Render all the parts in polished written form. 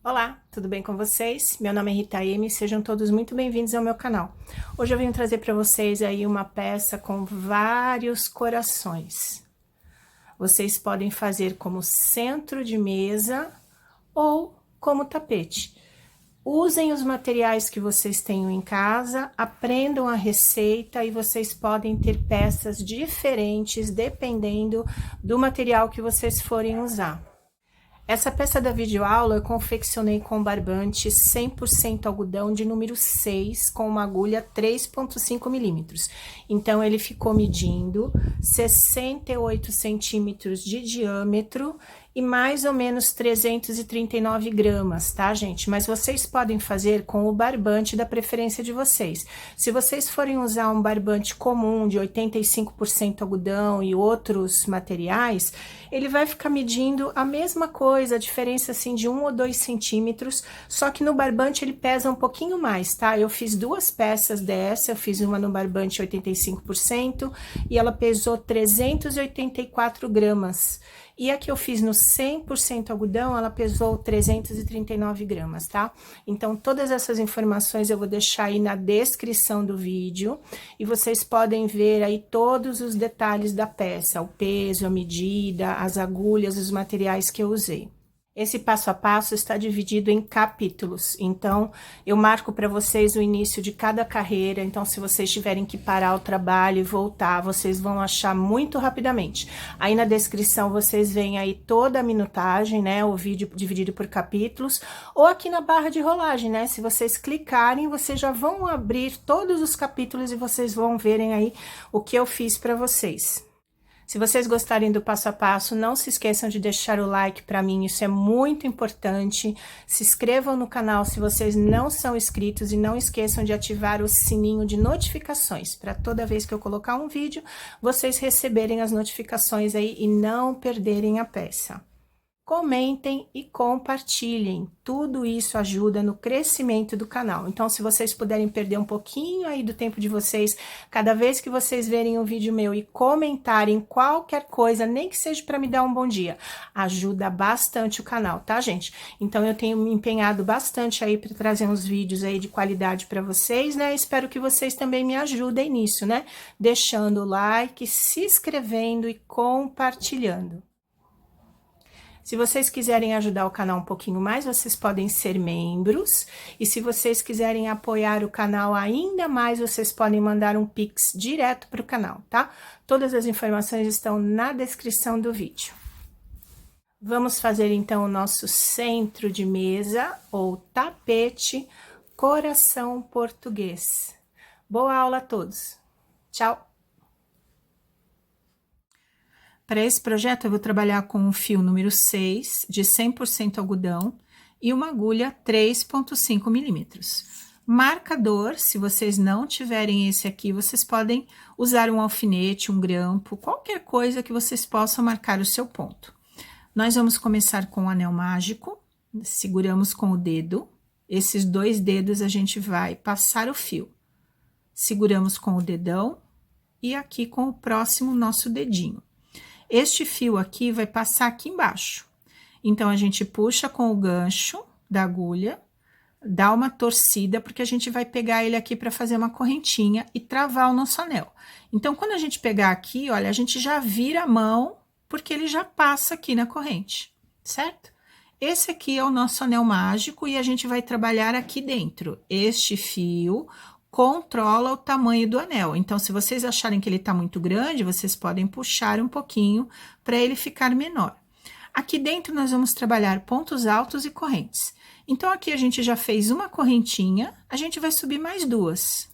Olá, tudo bem com vocês? Meu nome é Rita M, sejam todos muito bem-vindos ao meu canal. Hoje eu venho trazer para vocês aí uma peça com vários corações. Vocês podem fazer como centro de mesa ou como tapete. Usem os materiais que vocês tenham em casa, aprendam a receita e vocês podem ter peças diferentes dependendo do material que vocês forem usar. Essa peça da videoaula eu confeccionei com barbante 100% algodão de número 6 com uma agulha 3,5 milímetros. Então, ele ficou medindo 68 centímetros de diâmetro e mais ou menos 339 gramas, tá, gente? Mas vocês podem fazer com o barbante da preferência de vocês. Se vocês forem usar um barbante comum de 85% algodão e outros materiais, ele vai ficar medindo a mesma coisa, a diferença assim de 1 ou 2 centímetros, só que no barbante ele pesa um pouquinho mais, tá? Eu fiz duas peças dessa, eu fiz uma no barbante 85% e ela pesou 384 gramas. E a que eu fiz no 100% algodão, ela pesou 339 gramas, tá? Então, todas essas informações eu vou deixar aí na descrição do vídeo. E vocês podem ver aí todos os detalhes da peça, o peso, a medida, as agulhas, os materiais que eu usei. Esse passo a passo está dividido em capítulos, então eu marco para vocês o início de cada carreira, então se vocês tiverem que parar o trabalho e voltar, vocês vão achar muito rapidamente. Aí na descrição vocês veem aí toda a minutagem, né, o vídeo dividido por capítulos, ou aqui na barra de rolagem, né, se vocês clicarem, vocês já vão abrir todos os capítulos e vocês vão verem aí o que eu fiz para vocês. Se vocês gostarem do passo a passo, não se esqueçam de deixar o like para mim, isso é muito importante. Se inscrevam no canal se vocês não são inscritos e não esqueçam de ativar o sininho de notificações, para toda vez que eu colocar um vídeo, vocês receberem as notificações aí e não perderem a peça. Comentem e compartilhem, tudo isso ajuda no crescimento do canal. Então, se vocês puderem perder um pouquinho aí do tempo de vocês, cada vez que vocês verem um vídeo meu e comentarem qualquer coisa, nem que seja para me dar um bom dia, ajuda bastante o canal, tá, gente? Então, eu tenho me empenhado bastante aí para trazer uns vídeos aí de qualidade para vocês, né? Espero que vocês também me ajudem nisso, né? Deixando o like, se inscrevendo e compartilhando. Se vocês quiserem ajudar o canal um pouquinho mais, vocês podem ser membros. E se vocês quiserem apoiar o canal ainda mais, vocês podem mandar um Pix direto para o canal, tá? Todas as informações estão na descrição do vídeo. Vamos fazer então o nosso centro de mesa ou tapete coração português. Boa aula a todos. Tchau! Para esse projeto, eu vou trabalhar com um fio número 6, de 100% algodão, e uma agulha 3,5 milímetros. Marcador, se vocês não tiverem esse aqui, vocês podem usar um alfinete, um grampo, qualquer coisa que vocês possam marcar o seu ponto. Nós vamos começar com o anel mágico, seguramos com o dedo, esses dois dedos a gente vai passar o fio. Seguramos com o dedão e aqui com o próximo nosso dedinho. Este fio aqui vai passar aqui embaixo. Então, a gente puxa com o gancho da agulha, dá uma torcida, porque a gente vai pegar ele aqui para fazer uma correntinha e travar o nosso anel. Então, quando a gente pegar aqui, olha, a gente já vira a mão, porque ele já passa aqui na corrente, certo? Esse aqui é o nosso anel mágico e a gente vai trabalhar aqui dentro. Este fio controla o tamanho do anel. Então, se vocês acharem que ele tá muito grande, vocês podem puxar um pouquinho para ele ficar menor. Aqui dentro nós vamos trabalhar pontos altos e correntes. Então, aqui a gente já fez uma correntinha, a gente vai subir mais duas,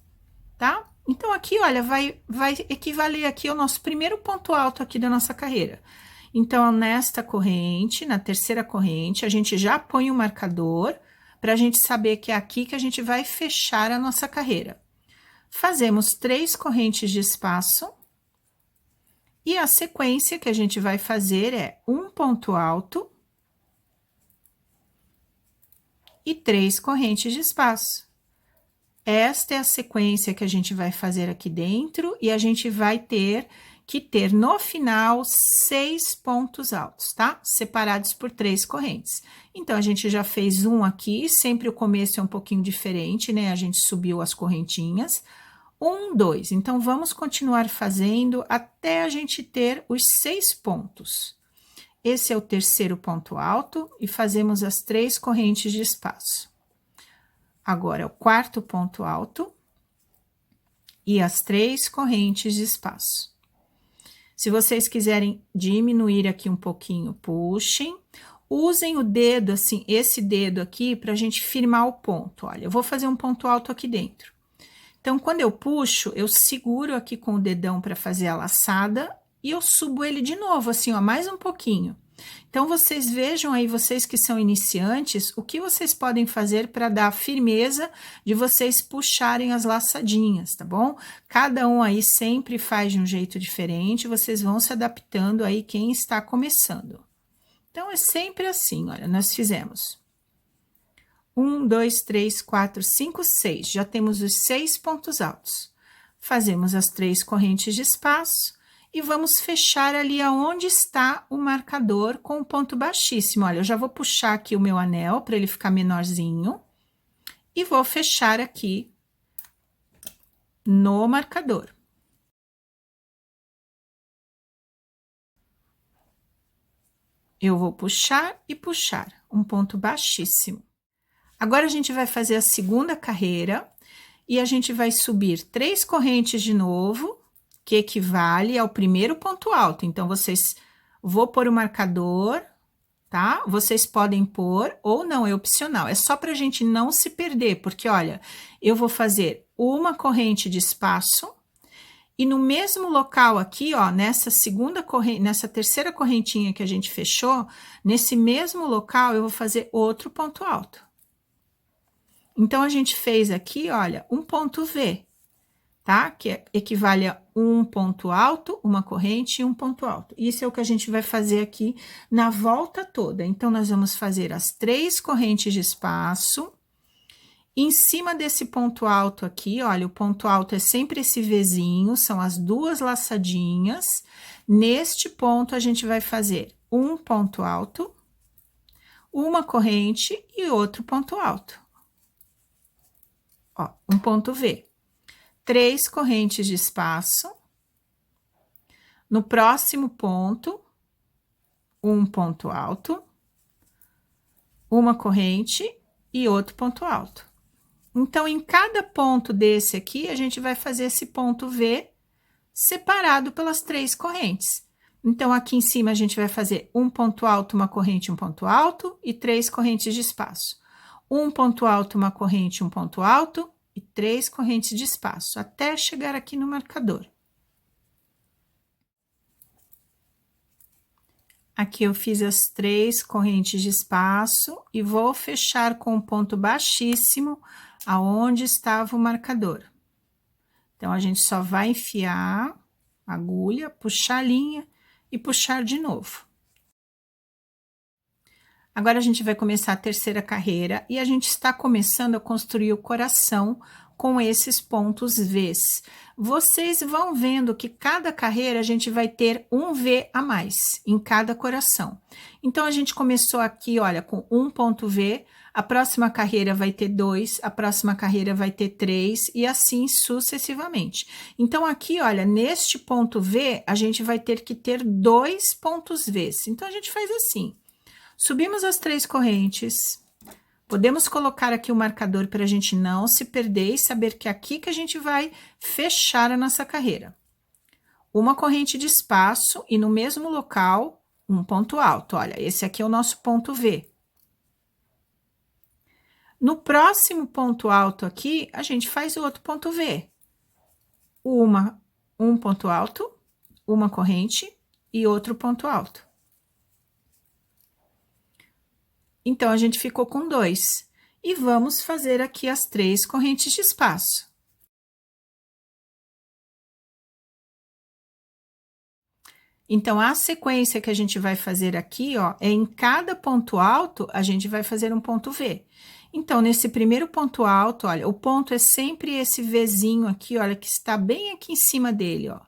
tá? Então, aqui, olha, vai equivaler aqui ao nosso primeiro ponto alto aqui da nossa carreira. Então, nesta corrente, na terceira corrente, a gente já põe o marcador para a gente saber que é aqui que a gente vai fechar a nossa carreira. Fazemos 3 correntes de espaço. E a sequência que a gente vai fazer é um ponto alto e 3 correntes de espaço. Esta é a sequência que a gente vai fazer aqui dentro e a gente vai ter que ter no final 6 pontos altos, tá? Separados por 3 correntes. Então, a gente já fez um aqui, sempre o começo é um pouquinho diferente, né? A gente subiu as correntinhas. 1, 2. Então, vamos continuar fazendo até a gente ter os 6 pontos. Esse é o terceiro ponto alto e fazemos as 3 correntes de espaço. Agora, o quarto ponto alto e as 3 correntes de espaço. Se vocês quiserem diminuir aqui um pouquinho, puxem. Usem o dedo, assim, esse dedo aqui, para a gente firmar o ponto. Olha, eu vou fazer um ponto alto aqui dentro. Então, quando eu puxo, eu seguro aqui com o dedão para fazer a laçada e eu subo ele de novo, assim, ó, mais um pouquinho. Então, vocês vejam aí, vocês que são iniciantes, o que vocês podem fazer para dar firmeza de vocês puxarem as laçadinhas, tá bom? Cada um aí sempre faz de um jeito diferente, vocês vão se adaptando aí quem está começando. Então, é sempre assim, olha, nós fizemos 1, 2, 3, 4, 5, 6. Já temos os 6 pontos altos. Fazemos as 3 correntes de espaço e vamos fechar ali aonde está o marcador com o ponto baixíssimo. Olha, eu já vou puxar aqui o meu anel para ele ficar menorzinho e vou fechar aqui no marcador. Eu vou puxar e puxar um ponto baixíssimo. Agora, a gente vai fazer a segunda carreira e a gente vai subir 3 correntes de novo, que equivale ao primeiro ponto alto. Então, vou pôr o marcador, tá? Vocês podem pôr ou não, é opcional. É só pra gente não se perder, porque, olha, eu vou fazer uma corrente de espaço e no mesmo local aqui, ó, nessa terceira correntinha que a gente fechou, nesse mesmo local eu vou fazer outro ponto alto. Então, a gente fez aqui, olha, um ponto V, tá? Que equivale a um ponto alto, uma corrente e um ponto alto. Isso é o que a gente vai fazer aqui na volta toda. Então, nós vamos fazer as 3 correntes de espaço. Em cima desse ponto alto aqui, olha, o ponto alto é sempre esse Vzinho, são as 2 laçadinhas. Neste ponto, a gente vai fazer um ponto alto, uma corrente e outro ponto alto. Ó, um ponto V. 3 correntes de espaço. No próximo ponto, um ponto alto, uma corrente e outro ponto alto. Então, em cada ponto desse aqui, a gente vai fazer esse ponto V separado pelas 3 correntes. Então, aqui em cima, a gente vai fazer um ponto alto, uma corrente, um ponto alto e 3 correntes de espaço. Um ponto alto, uma corrente, um ponto alto e 3 correntes de espaço, até chegar aqui no marcador. Aqui eu fiz as 3 correntes de espaço e vou fechar com um ponto baixíssimo aonde estava o marcador. Então, a gente só vai enfiar a agulha, puxar a linha e puxar de novo. Agora, a gente vai começar a terceira carreira e a gente está começando a construir o coração com esses pontos Vs. Vocês vão vendo que cada carreira a gente vai ter um V a mais em cada coração. Então, a gente começou aqui, olha, com um ponto V, a próxima carreira vai ter 2, a próxima carreira vai ter 3 e assim sucessivamente. Então, aqui, olha, neste ponto V, a gente vai ter que ter 2 pontos Vs. Então, a gente faz assim. Subimos as 3 correntes, podemos colocar aqui o marcador para a gente não se perder e saber que é aqui que a gente vai fechar a nossa carreira. Uma corrente de espaço e no mesmo local, um ponto alto. Olha, esse aqui é o nosso ponto V. No próximo ponto alto aqui, a gente faz o outro ponto V. Um ponto alto, uma corrente e outro ponto alto. Então, a gente ficou com 2. E vamos fazer aqui as 3 correntes de espaço. Então, a sequência que a gente vai fazer aqui, ó, é em cada ponto alto, a gente vai fazer um ponto V. Então, nesse primeiro ponto alto, olha, o ponto é sempre esse Vzinho aqui, olha, que está bem aqui em cima dele, ó.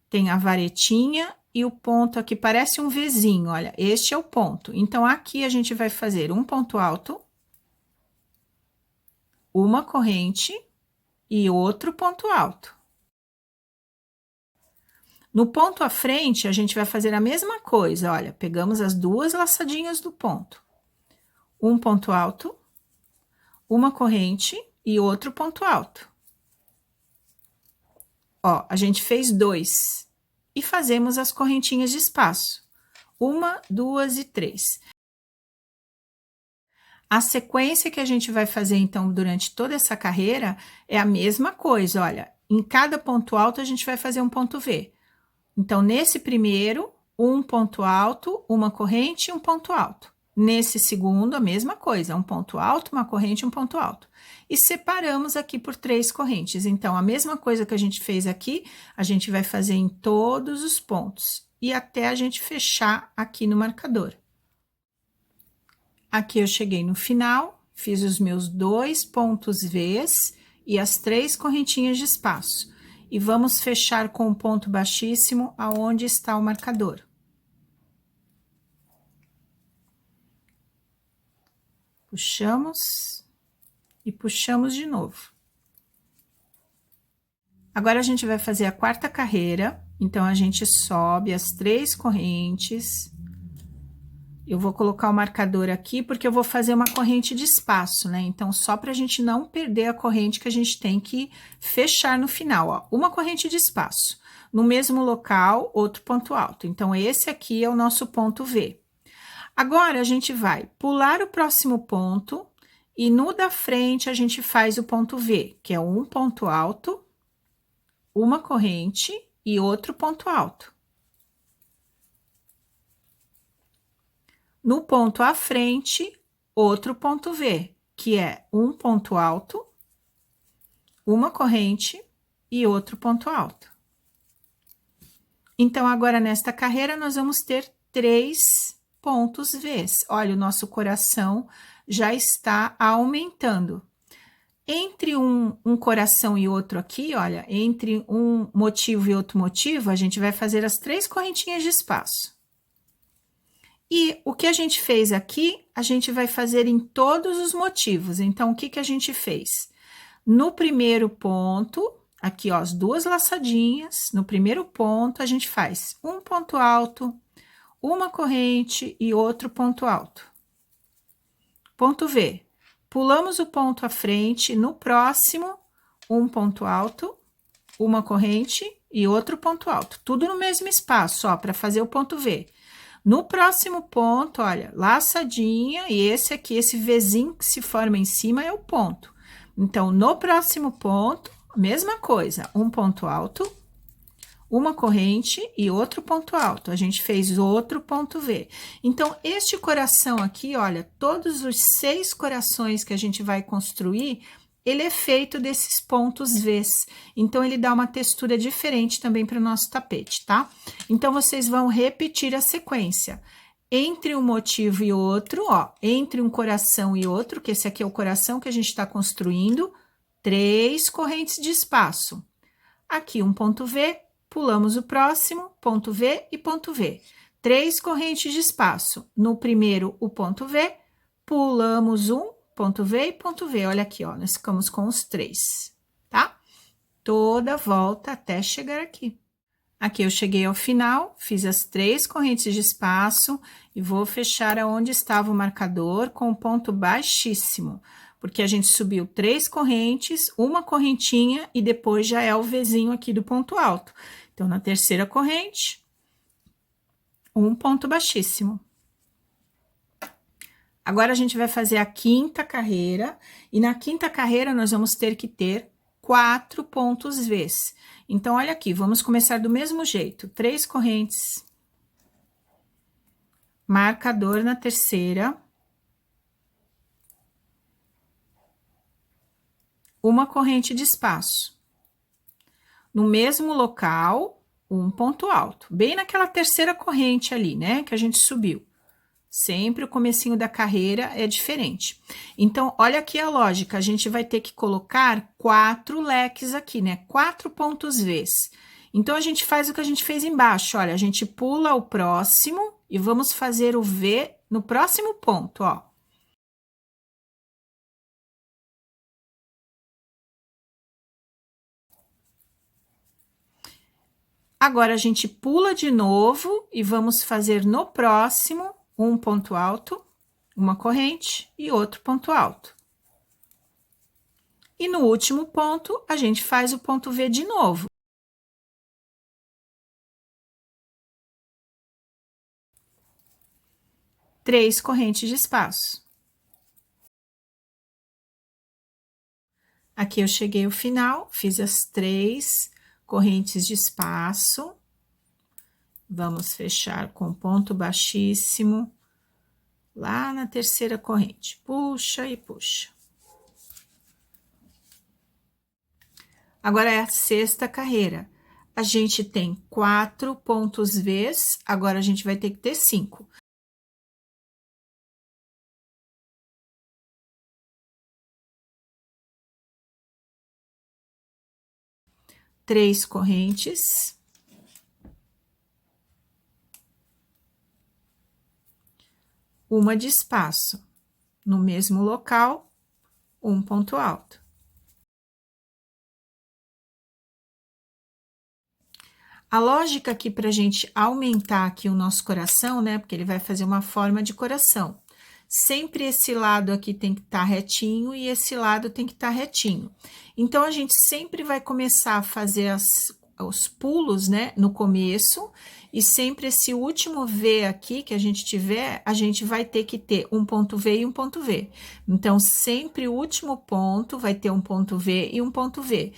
Tem a varetinha e o ponto aqui parece um Vzinho, olha, este é o ponto. Então, aqui a gente vai fazer um ponto alto, uma corrente e outro ponto alto. No ponto à frente, a gente vai fazer a mesma coisa, olha, pegamos as 2 laçadinhas do ponto. Um ponto alto, uma corrente e outro ponto alto. Ó, a gente fez 2 e fazemos as correntinhas de espaço. 1, 2 e 3. A sequência que a gente vai fazer, então, durante toda essa carreira é a mesma coisa, olha, em cada ponto alto a gente vai fazer um ponto V. Então, nesse primeiro, um ponto alto, uma corrente e um ponto alto. Nesse segundo, a mesma coisa, um ponto alto, uma corrente e um ponto alto. E separamos aqui por 3 correntes. Então, a mesma coisa que a gente fez aqui, a gente vai fazer em todos os pontos. E até a gente fechar aqui no marcador. Aqui eu cheguei no final, fiz os meus 2 pontos Vs e as 3 correntinhas de espaço. E vamos fechar com um ponto baixíssimo aonde está o marcador. Puxamos e puxamos de novo. Agora, a gente vai fazer a 4ª carreira, então, a gente sobe as 3 correntes. Eu vou colocar o marcador aqui, porque eu vou fazer uma corrente de espaço, né? Então, só para a gente não perder a corrente que a gente tem que fechar no final, ó. Uma corrente de espaço. No mesmo local, outro ponto alto. Então, esse aqui é o nosso ponto V. Agora, a gente vai pular o próximo ponto e no da frente a gente faz o ponto V, que é um ponto alto, uma corrente e outro ponto alto. No ponto à frente, outro ponto V, que é um ponto alto, uma corrente e outro ponto alto. Então, agora nesta carreira, nós vamos ter 3 pontos Vs. Olha, o nosso coração já está aumentando. Entre um coração e outro aqui, olha, entre um motivo e outro motivo, a gente vai fazer as 3 correntinhas de espaço. E o que a gente fez aqui, a gente vai fazer em todos os motivos. Então, o que que a gente fez? No primeiro ponto, aqui, ó, as 2 laçadinhas, no primeiro ponto, a gente faz um ponto alto, uma corrente e outro ponto alto. Ponto V. Pulamos o ponto à frente, no próximo, um ponto alto, uma corrente e outro ponto alto. Tudo no mesmo espaço, ó, para fazer o ponto V. No próximo ponto, olha, laçadinha, e esse aqui, esse Vzinho que se forma em cima é o ponto. Então, no próximo ponto, mesma coisa, um ponto alto, uma corrente e outro ponto alto. A gente fez outro ponto V. Então, este coração aqui, olha, todos os 6 corações que a gente vai construir, ele é feito desses pontos Vs. Então, ele dá uma textura diferente também para o nosso tapete, tá? Então, vocês vão repetir a sequência. Entre um motivo e outro, ó, entre um coração e outro, que esse aqui é o coração que a gente está construindo, 3 correntes de espaço. Aqui, um ponto V, pulamos o próximo, ponto V e ponto V. 3 correntes de espaço. No primeiro, o ponto V, pulamos um, ponto V e ponto V. Olha aqui, ó, nós ficamos com os 3, tá? Toda a volta até chegar aqui. Aqui eu cheguei ao final, fiz as 3 correntes de espaço e vou fechar aonde estava o marcador com o ponto baixíssimo, porque a gente subiu 3 correntes, uma correntinha e depois já é o Vzinho aqui do ponto alto. Então, na terceira corrente, um ponto baixíssimo. Agora, a gente vai fazer a quinta carreira, e na quinta carreira nós vamos ter que ter 4 pontos Vs. Então, olha aqui, vamos começar do mesmo jeito. 3 correntes, marcador na terceira, uma corrente de espaço. No mesmo local, um ponto alto, bem naquela terceira corrente ali, né, que a gente subiu. Sempre o comecinho da carreira é diferente. Então, olha aqui a lógica, a gente vai ter que colocar 4 leques aqui, né? 4 pontos Vs. Então, a gente faz o que a gente fez embaixo, olha, a gente pula o próximo e vamos fazer o V no próximo ponto, ó. Agora, a gente pula de novo e vamos fazer no próximo um ponto alto, uma corrente e outro ponto alto. E no último ponto, a gente faz o ponto V de novo. Três correntes de espaço. Aqui eu cheguei ao final, fiz as 3 correntes de espaço. Vamos fechar com ponto baixíssimo lá na terceira corrente. Puxa e puxa. Agora é a sexta carreira. A gente tem 4 pontos Vs, agora a gente vai ter que ter 5. Três correntes. Uma de espaço. No mesmo local, um ponto alto. A lógica aqui para a gente aumentar aqui o nosso coração, né? Porque ele vai fazer uma forma de coração. Sempre esse lado aqui tem que estar retinho e esse lado tem que estar retinho. Então, a gente sempre vai começar a fazer os pulos, né, no começo, e sempre esse último V aqui que a gente tiver, a gente vai ter que ter um ponto V e um ponto V. Então, sempre o último ponto vai ter um ponto V e um ponto V.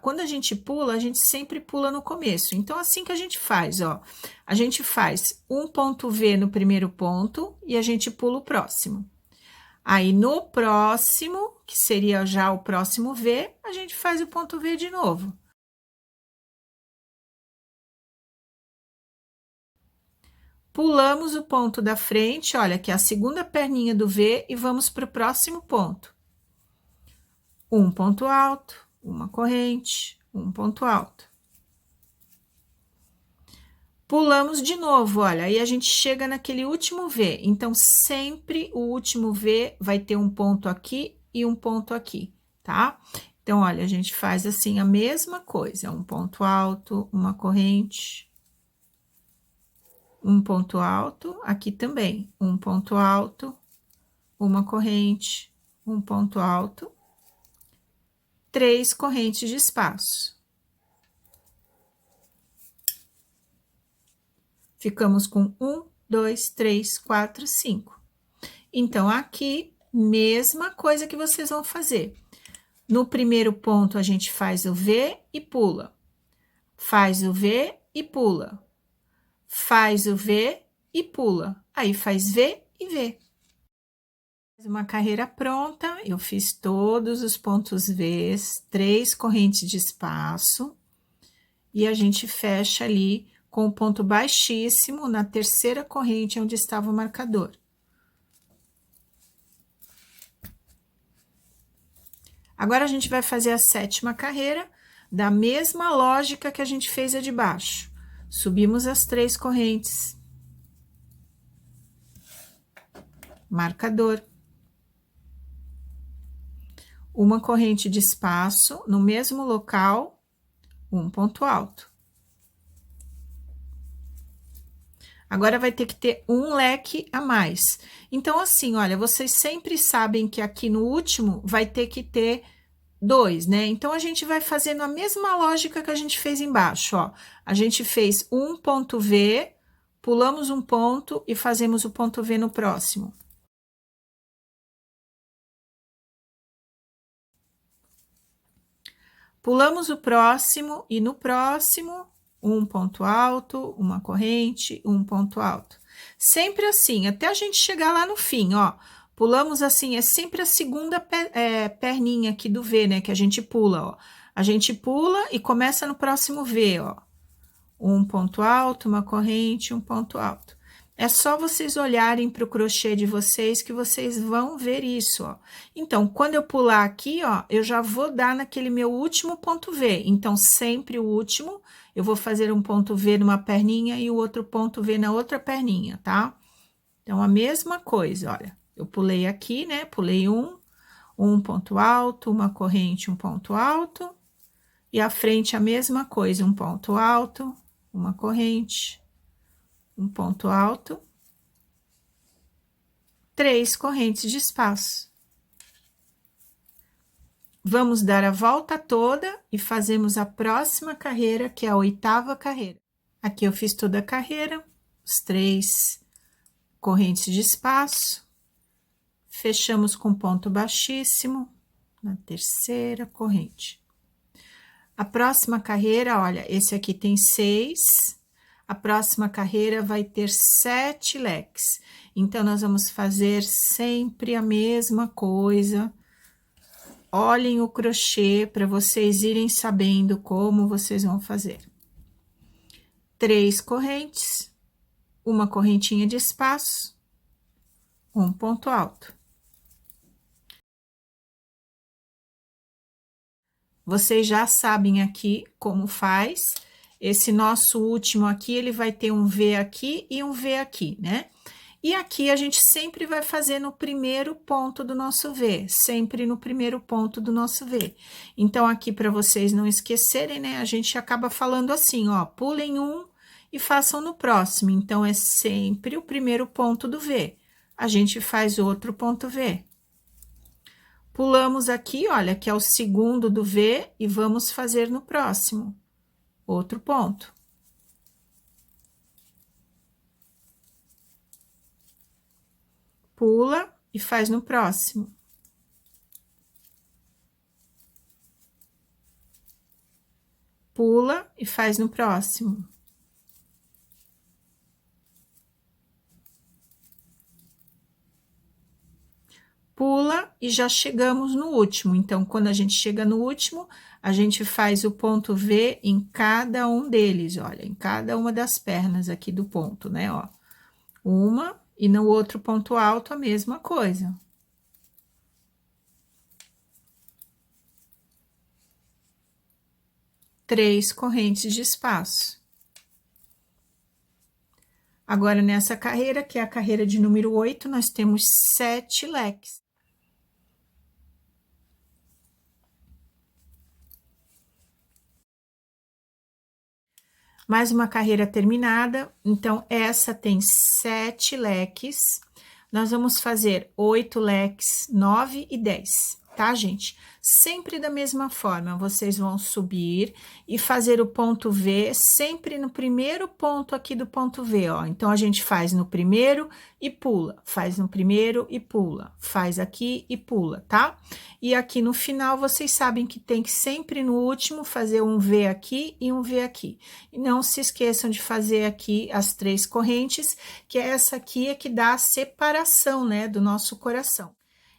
Quando a gente pula, a gente sempre pula no começo. Então, assim que a gente faz, ó, a gente faz um ponto V no primeiro ponto e a gente pula o próximo. Aí, no próximo, que seria já o próximo V, a gente faz o ponto V de novo. Pulamos o ponto da frente, olha, aqui é a segunda perninha do V e vamos para o próximo ponto. Um ponto alto, uma corrente, um ponto alto. Pulamos de novo, olha, aí a gente chega naquele último V. Então, sempre o último V vai ter um ponto aqui e um ponto aqui, tá? Então, olha, a gente faz assim a mesma coisa, um ponto alto, uma corrente, um ponto alto, aqui também, um ponto alto, uma corrente, um ponto alto, 3 correntes de espaço. Ficamos com 1, 2, 3, 4, 5. Então, aqui, mesma coisa que vocês vão fazer. No primeiro ponto, a gente faz o V e pula. Faz o V e pula. Faz o V e pula. Aí, faz V e V. Uma carreira pronta, eu fiz todos os pontos Vs, 3 correntes de espaço, e a gente fecha ali com o ponto baixíssimo na terceira corrente onde estava o marcador. Agora, a gente vai fazer a sétima carreira, da mesma lógica que a gente fez a de baixo. Subimos as 3 correntes. Marcador. Uma corrente de espaço, no mesmo local, um ponto alto. Agora, vai ter que ter um leque a mais. Então, assim, olha, vocês sempre sabem que aqui no último vai ter que ter 2, né? Então, a gente vai fazendo a mesma lógica que a gente fez embaixo, ó. A gente fez um ponto V, pulamos um ponto e fazemos o ponto V no próximo. Pulamos o próximo e no próximo, um ponto alto, uma corrente, um ponto alto. Sempre assim, até a gente chegar lá no fim, ó. Pulamos assim, é sempre a segunda perninha aqui do V, né, que a gente pula, ó. A gente pula e começa no próximo V, ó. Um ponto alto, uma corrente, um ponto alto. É só vocês olharem para o crochê de vocês que vocês vão ver isso, ó. Então, quando eu pular aqui, ó, eu já vou dar naquele meu último ponto V. Então, sempre o último, eu vou fazer um ponto V numa perninha e o outro ponto V na outra perninha, tá? Então, a mesma coisa, olha. Eu pulei aqui, né? Pulei um ponto alto, uma corrente, um ponto alto. E à frente a mesma coisa, um ponto alto, uma corrente, um ponto alto, 3 correntes de espaço. Vamos dar a volta toda e fazemos a próxima carreira, que é a 8ª carreira. Aqui eu fiz toda a carreira, os 3 correntes de espaço, fechamos com ponto baixíssimo na 3ª corrente. A próxima carreira, olha, esse aqui tem 6. A próxima carreira vai ter 7 leques. Então, nós vamos fazer sempre a mesma coisa. Olhem o crochê para vocês irem sabendo como vocês vão fazer. 3 correntes, uma correntinha de espaço, um ponto alto. Vocês já sabem aqui como faz. Esse nosso último aqui, ele vai ter um V aqui e um V aqui, né? E aqui a gente sempre vai fazer no primeiro ponto do nosso V, sempre no primeiro ponto do nosso V. Então, aqui para vocês não esquecerem, né? A gente acaba falando assim, ó, pulem um e façam no próximo. Então, é sempre o primeiro ponto do V. A gente faz outro ponto V. Pulamos aqui, olha, que é o segundo do V e vamos fazer no próximo. Outro ponto. Pula e faz no próximo. Pula e faz no próximo. Pula e já chegamos no último. Então, quando a gente chega no último, a gente faz o ponto V em cada um deles, olha, em cada uma das pernas aqui do ponto, né, ó. Uma, e no outro ponto alto a mesma coisa. Três correntes de espaço. Agora, nessa carreira, que é a carreira de número 8, nós temos 7 leques. Mais uma carreira terminada, então, essa tem 7 leques. Nós vamos fazer 8 leques, 9 e 10, tá, gente? Sempre da mesma forma, vocês vão subir e fazer o ponto V sempre no primeiro ponto aqui do ponto V, ó. Então, a gente faz no primeiro e pula, faz no primeiro e pula, faz aqui e pula, tá? E aqui no final, vocês sabem que tem que sempre no último fazer um V aqui e um V aqui. E não se esqueçam de fazer aqui as 3 correntes, que essa aqui é que dá a separação, né, do nosso coração.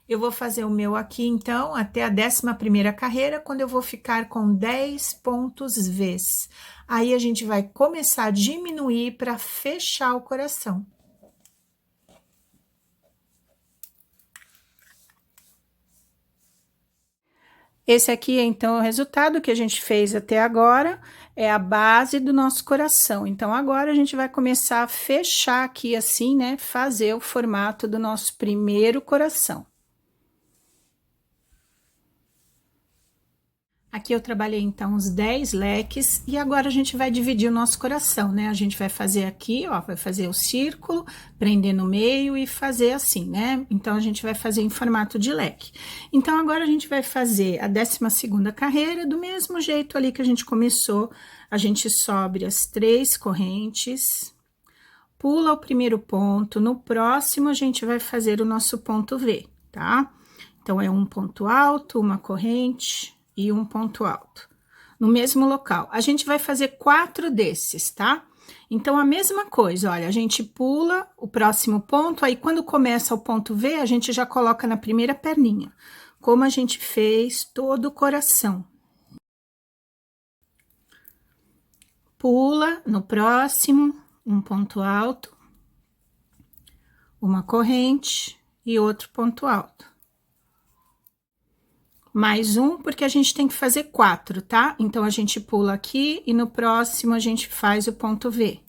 Eu vou fazer o meu aqui, então, até a 11ª carreira, quando eu vou ficar com 10 pontos Vs. Aí, a gente vai começar a diminuir para fechar o coração. Esse aqui é, então, o resultado que a gente fez até agora, é a base do nosso coração. Então, agora a gente vai começar a fechar aqui assim, né, fazer o formato do nosso primeiro coração. Aqui eu trabalhei, então, os 10 leques, e agora a gente vai dividir o nosso coração, né? A gente vai fazer aqui, ó, vai fazer o círculo, prender no meio e fazer assim, né? Então, a gente vai fazer em formato de leque. Então, agora a gente vai fazer a 12ª carreira, do mesmo jeito ali que a gente começou, a gente sobe as 3 correntes, pula o primeiro ponto, no próximo a gente vai fazer o nosso ponto V, tá? Então, é um ponto alto, uma corrente e um ponto alto. No mesmo local. A gente vai fazer 4 desses, tá? Então, a mesma coisa, olha, a gente pula o próximo ponto, aí quando começa o ponto V, a gente já coloca na primeira perninha, como a gente fez todo o coração. Pula no próximo, um ponto alto, uma corrente e outro ponto alto. Mais um, porque a gente tem que fazer 4, tá? Então, a gente pula aqui e no próximo a gente faz o ponto V.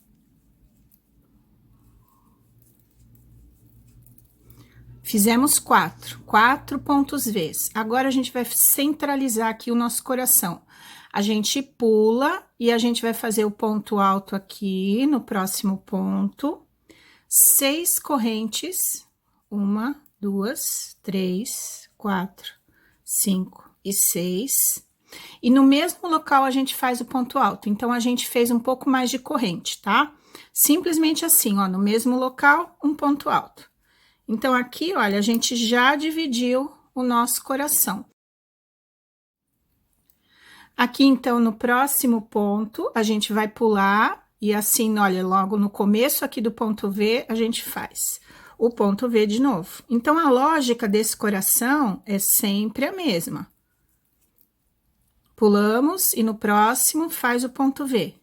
Fizemos 4 pontos V. Agora, a gente vai centralizar aqui o nosso coração. A gente pula e a gente vai fazer o ponto alto aqui no próximo ponto. 6 correntes. 1, 2, 3, 4, 5 e 6. E no mesmo local a gente faz o ponto alto. Então, a gente fez um pouco mais de corrente, tá? Simplesmente assim, ó, no mesmo local, um ponto alto. Então, aqui, olha, a gente já dividiu o nosso coração. Aqui, então, no próximo ponto, a gente vai pular e assim, olha, logo no começo aqui do ponto V, a gente faz o ponto V de novo. Então, a lógica desse coração é sempre a mesma. Pulamos e no próximo faz o ponto V.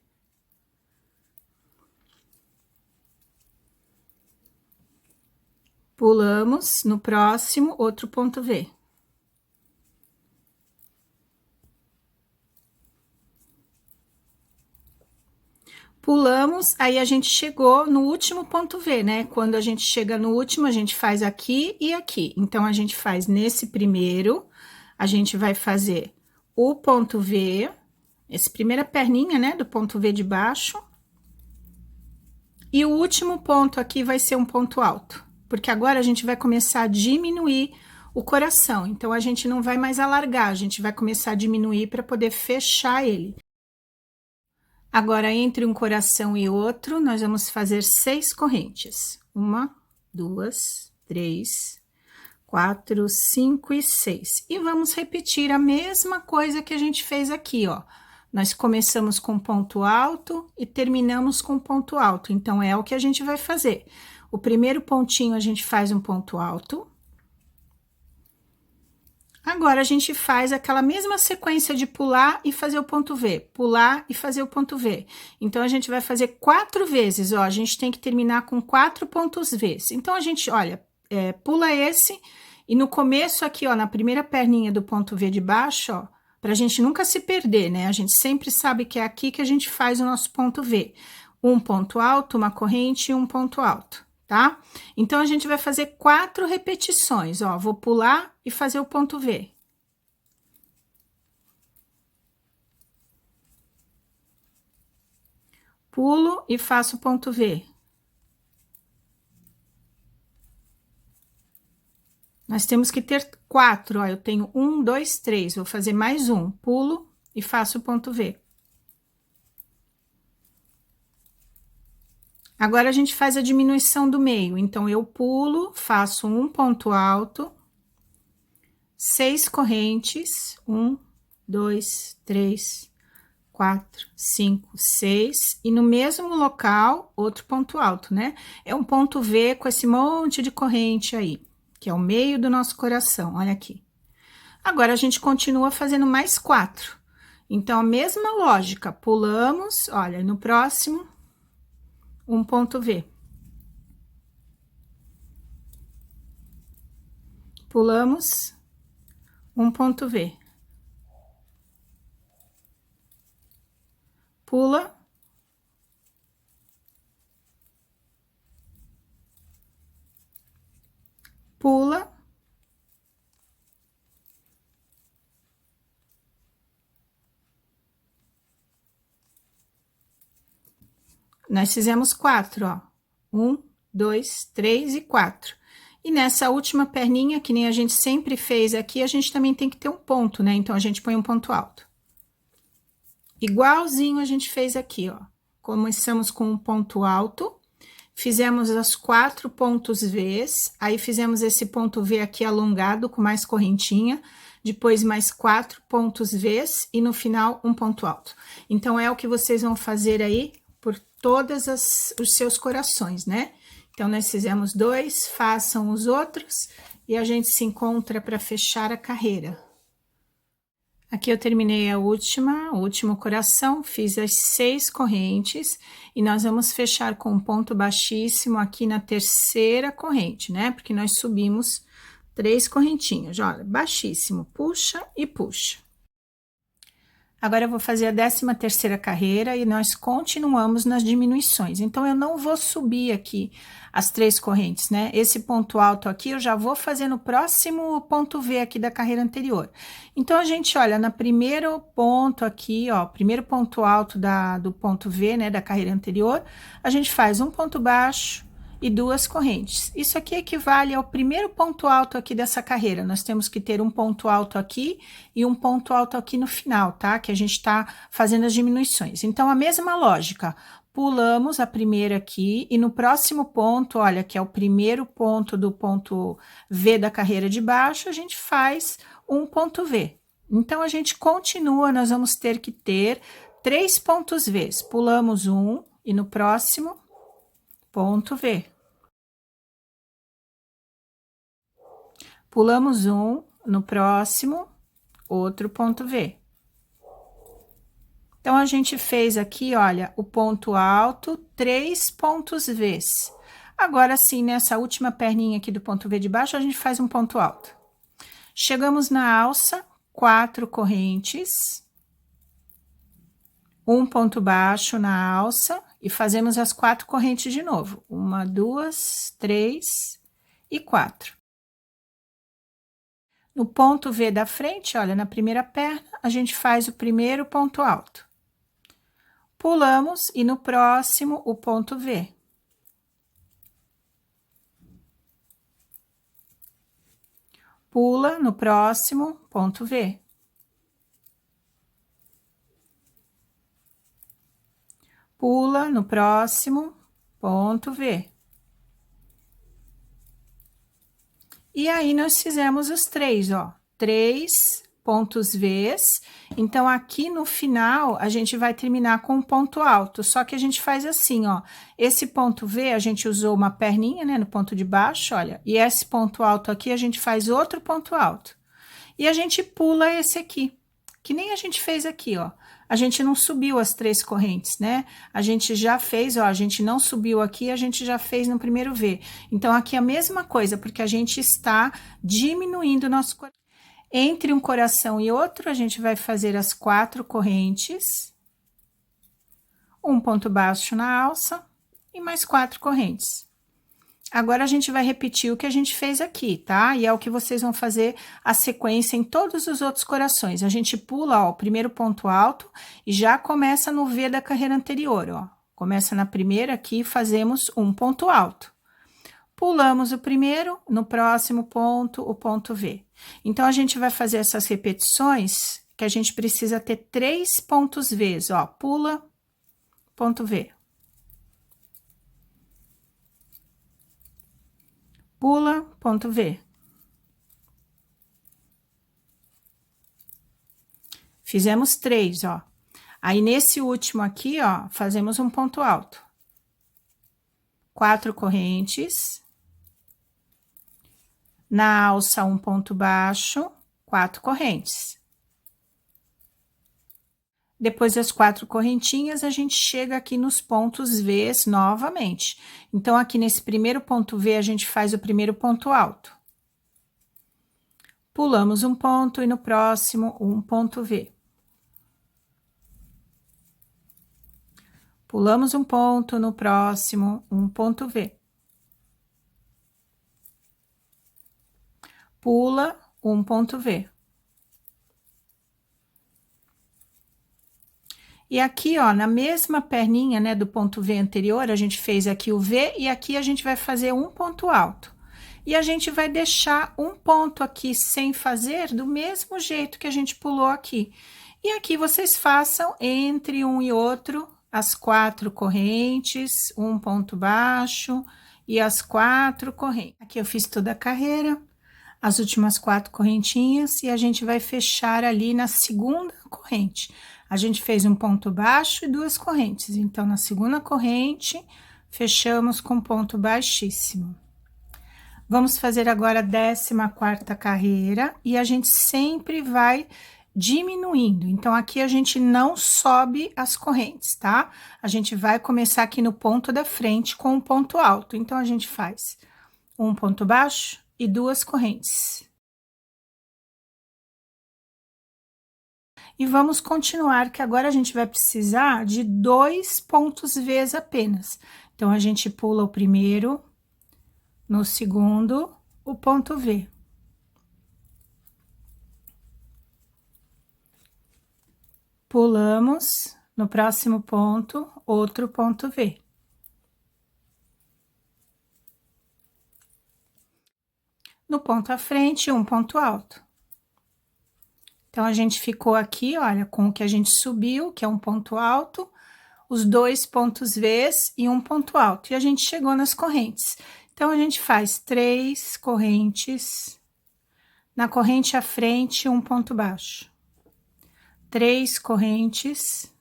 Pulamos, no próximo, outro ponto V. Pulamos, aí a gente chegou no último ponto V, né? Quando a gente chega no último, a gente faz aqui e aqui. Então, a gente faz nesse primeiro, a gente vai fazer o ponto V, essa primeira perninha, né, do ponto V de baixo. E o último ponto aqui vai ser um ponto alto, porque agora a gente vai começar a diminuir o coração. Então, a gente não vai mais alargar, a gente vai começar a diminuir para poder fechar ele. Agora, entre um coração e outro, nós vamos fazer 6 correntes. 1, 2, 3, 4, 5 e 6. E vamos repetir a mesma coisa que a gente fez aqui, ó. Nós começamos com ponto alto e terminamos com ponto alto. Então, é o que a gente vai fazer. O primeiro pontinho a gente faz um ponto alto. Agora, a gente faz aquela mesma sequência de pular e fazer o ponto V, pular e fazer o ponto V. Então, a gente vai fazer 4 vezes, ó, a gente tem que terminar com 4 pontos V. Então, a gente, olha, pula esse e no começo aqui, ó, na primeira perninha do ponto V de baixo, ó, pra gente nunca se perder, né? A gente sempre sabe que é aqui que a gente faz o nosso ponto V. Um ponto alto, uma corrente e um ponto alto. Tá? Então, a gente vai fazer 4 repetições, ó, vou pular e fazer o ponto V. Pulo e faço o ponto V. Nós temos que ter 4, ó, eu tenho 1, 2, 3, vou fazer mais um, pulo e faço o ponto V. Agora, a gente faz a diminuição do meio. Então, eu pulo, faço um ponto alto, 6 correntes, 1, 2, 3, 4, 5, 6. E no mesmo local, outro ponto alto, né? É um ponto V com esse monte de corrente aí, que é o meio do nosso coração, olha aqui. Agora, a gente continua fazendo mais 4. Então, a mesma lógica, pulamos, olha, no próximo, um ponto V. Pulamos, um ponto V. Pula. Pula. Nós fizemos 4, ó. 1, 2, 3 e 4. E nessa última perninha, que nem a gente sempre fez aqui, a gente também tem que ter um ponto, né? Então, a gente põe um ponto alto. Igualzinho a gente fez aqui, ó. Começamos com um ponto alto, Fizemos os 4 pontos V's, aí fizemos esse ponto V aqui alongado com mais correntinha, depois mais 4 pontos V's e no final um ponto alto. Então, é o que vocês vão fazer aí por todos os seus corações, né? Então, nós fizemos 2, façam os outros e a gente se encontra para fechar a carreira. Aqui eu terminei o último coração, fiz as 6 correntes e nós vamos fechar com um ponto baixíssimo aqui na terceira corrente, né? Porque nós subimos 3 correntinhas, olha, baixíssimo, puxa e puxa. Agora eu vou fazer a 13ª carreira e nós continuamos nas diminuições. Então, eu não vou subir aqui as 3 correntes, né? Esse ponto alto aqui eu já vou fazer no próximo ponto V aqui da carreira anterior. Então, a gente olha no primeiro ponto aqui, ó, primeiro ponto alto do ponto V, né, da carreira anterior, a gente faz um ponto baixo e 2 correntes. Isso aqui equivale ao primeiro ponto alto aqui dessa carreira. Nós temos que ter um ponto alto aqui e um ponto alto aqui no final, tá? Que a gente tá fazendo as diminuições. Então, a mesma lógica. Pulamos a primeira aqui e no próximo ponto, olha, que é o primeiro ponto do ponto V da carreira de baixo, a gente faz um ponto V. Então, a gente continua, nós vamos ter que ter 3 pontos V's. Pulamos um e no próximo, ponto V. Pulamos um, no próximo, outro ponto V. Então, a gente fez aqui, olha, o ponto alto, 3 pontos V's. Agora, sim, nessa última perninha aqui do ponto V de baixo, a gente faz um ponto alto. Chegamos na alça, 4 correntes, um ponto baixo na alça e fazemos as 4 correntes de novo. 1, 2, 3 e 4. No ponto V da frente, olha, na primeira perna, a gente faz o primeiro ponto alto. Pulamos e no próximo, o ponto V. Pula no próximo, ponto V. Pula no próximo, ponto V. E aí, nós fizemos os 3, ó, 3 pontos V's. Então, aqui no final, a gente vai terminar com um ponto alto, só que a gente faz assim, ó, esse ponto V, a gente usou uma perninha, né, no ponto de baixo, olha, e esse ponto alto aqui, a gente faz outro ponto alto. E a gente pula esse aqui, que nem a gente fez aqui, ó. A gente não subiu as 3 correntes, né? A gente já fez, ó, a gente não subiu aqui, a gente já fez no primeiro V. Então, aqui é a mesma coisa, porque a gente está diminuindo o nosso coração. Entre um coração e outro, a gente vai fazer as 4 correntes, um ponto baixo na alça e mais 4 correntes. Agora, a gente vai repetir o que a gente fez aqui, tá? E é o que vocês vão fazer a sequência em todos os outros corações. A gente pula, ó, o primeiro ponto alto e já começa no V da carreira anterior, ó. Começa na primeira aqui, fazemos um ponto alto. Pulamos o primeiro, no próximo ponto, o ponto V. Então, a gente vai fazer essas repetições que a gente precisa ter 3 pontos V's, ó. Pula, ponto V. Pula, ponto V. Fizemos 3, ó. Aí, nesse último aqui, ó, fazemos um ponto alto. 4 correntes. Na alça, um ponto baixo, 4 correntes. Depois das 4 correntinhas, a gente chega aqui nos pontos V's novamente. Então, aqui nesse primeiro ponto V, a gente faz o primeiro ponto alto. Pulamos um ponto e no próximo, um ponto V. Pulamos um ponto, no próximo, um ponto V. Pula, um ponto V. E aqui, ó, na mesma perninha, né, do ponto V anterior, a gente fez aqui o V e aqui a gente vai fazer um ponto alto. E a gente vai deixar um ponto aqui sem fazer do mesmo jeito que a gente pulou aqui. E aqui vocês façam entre um e outro as 4 correntes, um ponto baixo e as 4 correntes. Aqui eu fiz toda a carreira, as últimas 4 correntinhas, e a gente vai fechar ali na segunda corrente. A gente fez um ponto baixo e 2 correntes, então na segunda corrente fechamos com ponto baixíssimo. Vamos fazer agora a 14ª carreira e a gente sempre vai diminuindo. Então aqui a gente não sobe as correntes, tá? A gente vai começar aqui no ponto da frente com um ponto alto. Então a gente faz um ponto baixo e 2 correntes. E vamos continuar, que agora a gente vai precisar de 2 pontos V's apenas. Então a gente pula o primeiro, no segundo, o ponto V. Pulamos, no próximo ponto, outro ponto V. No ponto à frente, um ponto alto. Então, a gente ficou aqui, olha, com o que a gente subiu, que é um ponto alto, os 2 pontos V's e um ponto alto. E a gente chegou nas correntes. Então, a gente faz 3 correntes, na corrente à frente, um ponto baixo. 3 correntes,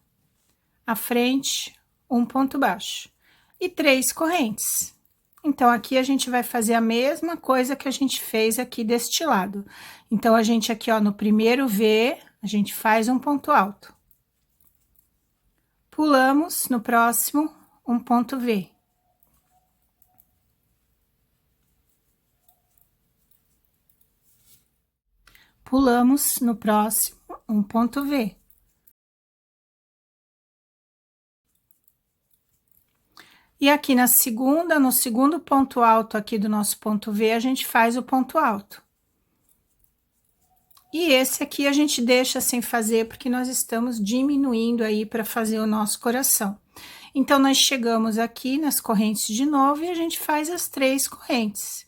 à frente, um ponto baixo. E 3 correntes. Então, aqui a gente vai fazer a mesma coisa que a gente fez aqui deste lado. Então, a gente aqui, ó, no primeiro V, a gente faz um ponto alto. Pulamos no próximo, um ponto V. Pulamos no próximo, um ponto V. E aqui na segunda, no segundo ponto alto aqui do nosso ponto V, a gente faz o ponto alto. E esse aqui a gente deixa sem fazer, porque nós estamos diminuindo aí para fazer o nosso coração. Então, nós chegamos aqui nas correntes de novo e a gente faz as 3 correntes.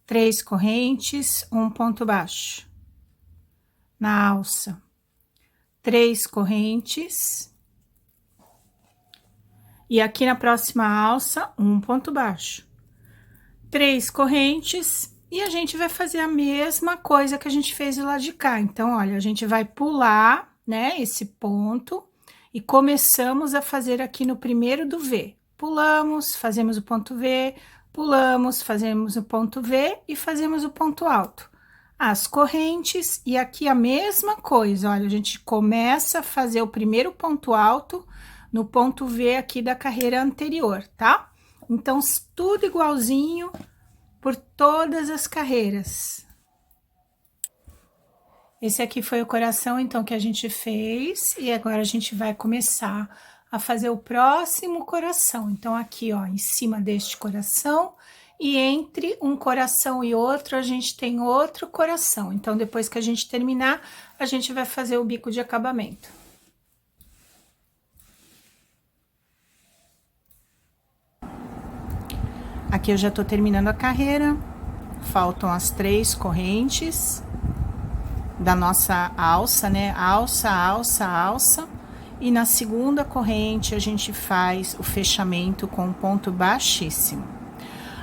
3 correntes, um ponto baixo. Na alça, 3 correntes. E aqui na próxima alça, um ponto baixo. 3 correntes, e a gente vai fazer a mesma coisa que a gente fez do lado de cá. Então, olha, a gente vai pular, né, esse ponto, e começamos a fazer aqui no primeiro do V. Pulamos, fazemos o ponto V, pulamos, fazemos o ponto V e fazemos o ponto alto. As correntes, e aqui a mesma coisa, olha, a gente começa a fazer o primeiro ponto alto no ponto V aqui da carreira anterior, tá? Então, tudo igualzinho por todas as carreiras. Esse aqui foi o coração, então, que a gente fez, e agora a gente vai começar a fazer o próximo coração. Então, aqui, ó, em cima deste coração, e entre um coração e outro, a gente tem outro coração. Então, depois que a gente terminar, a gente vai fazer o bico de acabamento. Aqui eu já tô terminando a carreira, faltam as 3 correntes da nossa alça, né? Alça, alça, alça. E na segunda corrente a gente faz o fechamento com um ponto baixíssimo.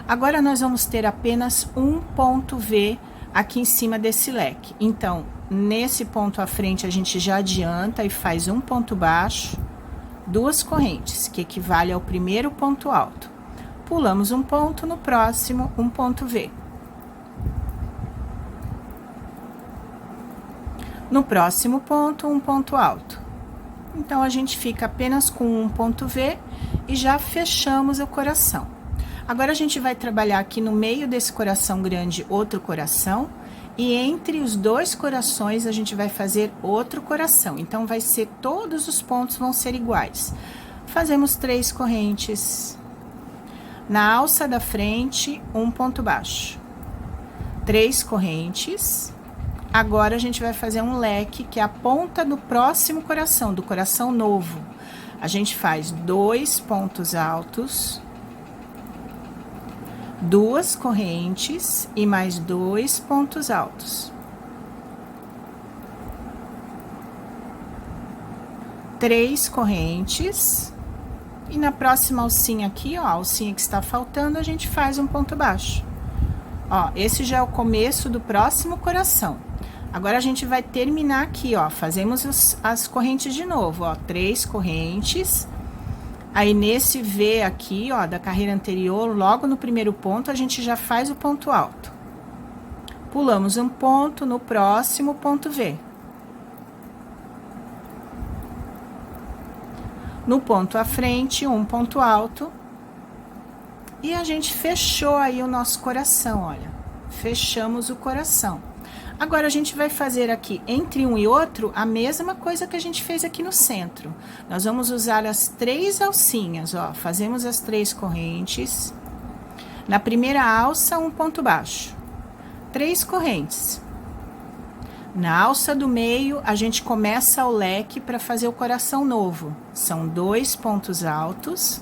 Agora, nós vamos ter apenas um ponto V aqui em cima desse leque. Então, nesse ponto à frente, a gente já adianta e faz um ponto baixo, 2 correntes, que equivale ao primeiro ponto alto. Pulamos um ponto, no próximo, um ponto V. No próximo ponto, um ponto alto. Então, a gente fica apenas com um ponto V e já fechamos o coração. Agora, a gente vai trabalhar aqui no meio desse coração grande outro coração, e entre os 2 corações a gente vai fazer outro coração. Então, vai ser, todos os pontos vão ser iguais. Fazemos 3 correntes. Na alça da frente, um ponto baixo. 3 correntes. Agora, a gente vai fazer um leque, que é a ponta do próximo coração, do coração novo. A gente faz 2 pontos altos, 2 correntes e mais 2 pontos altos. 3 correntes, E na próxima alcinha aqui, ó, a alcinha que está faltando, a gente faz um ponto baixo. Ó, esse já é o começo do próximo coração. Agora a gente vai terminar aqui, ó, fazemos as correntes de novo, ó, 3 correntes. Aí nesse V aqui, ó, da carreira anterior, logo no primeiro ponto, a gente já faz o ponto alto. Pulamos um ponto, no próximo ponto V. No ponto à frente, um ponto alto. E a gente fechou aí o nosso coração, olha. Fechamos o coração. Agora, a gente vai fazer aqui, entre um e outro, a mesma coisa que a gente fez aqui no centro. Nós vamos usar as 3 alcinhas, ó. Fazemos as 3 correntes. Na primeira alça, um ponto baixo. 3 correntes. Na alça do meio, a gente começa o leque para fazer o coração novo. São 2 pontos altos,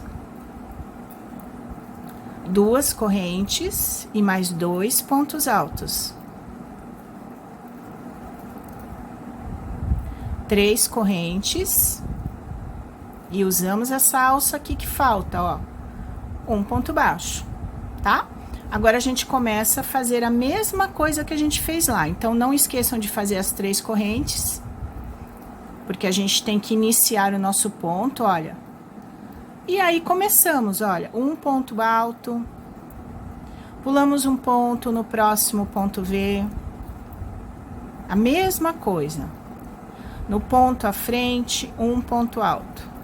2 correntes e mais 2 pontos altos. 3 correntes e usamos essa alça aqui que falta, ó, um ponto baixo, tá? Agora, a gente começa a fazer a mesma coisa que a gente fez lá. Então, não esqueçam de fazer as 3 correntes, porque a gente tem que iniciar o nosso ponto, olha. E aí, começamos, olha, um ponto alto, pulamos um ponto no próximo ponto V, a mesma coisa. No ponto à frente, um ponto alto.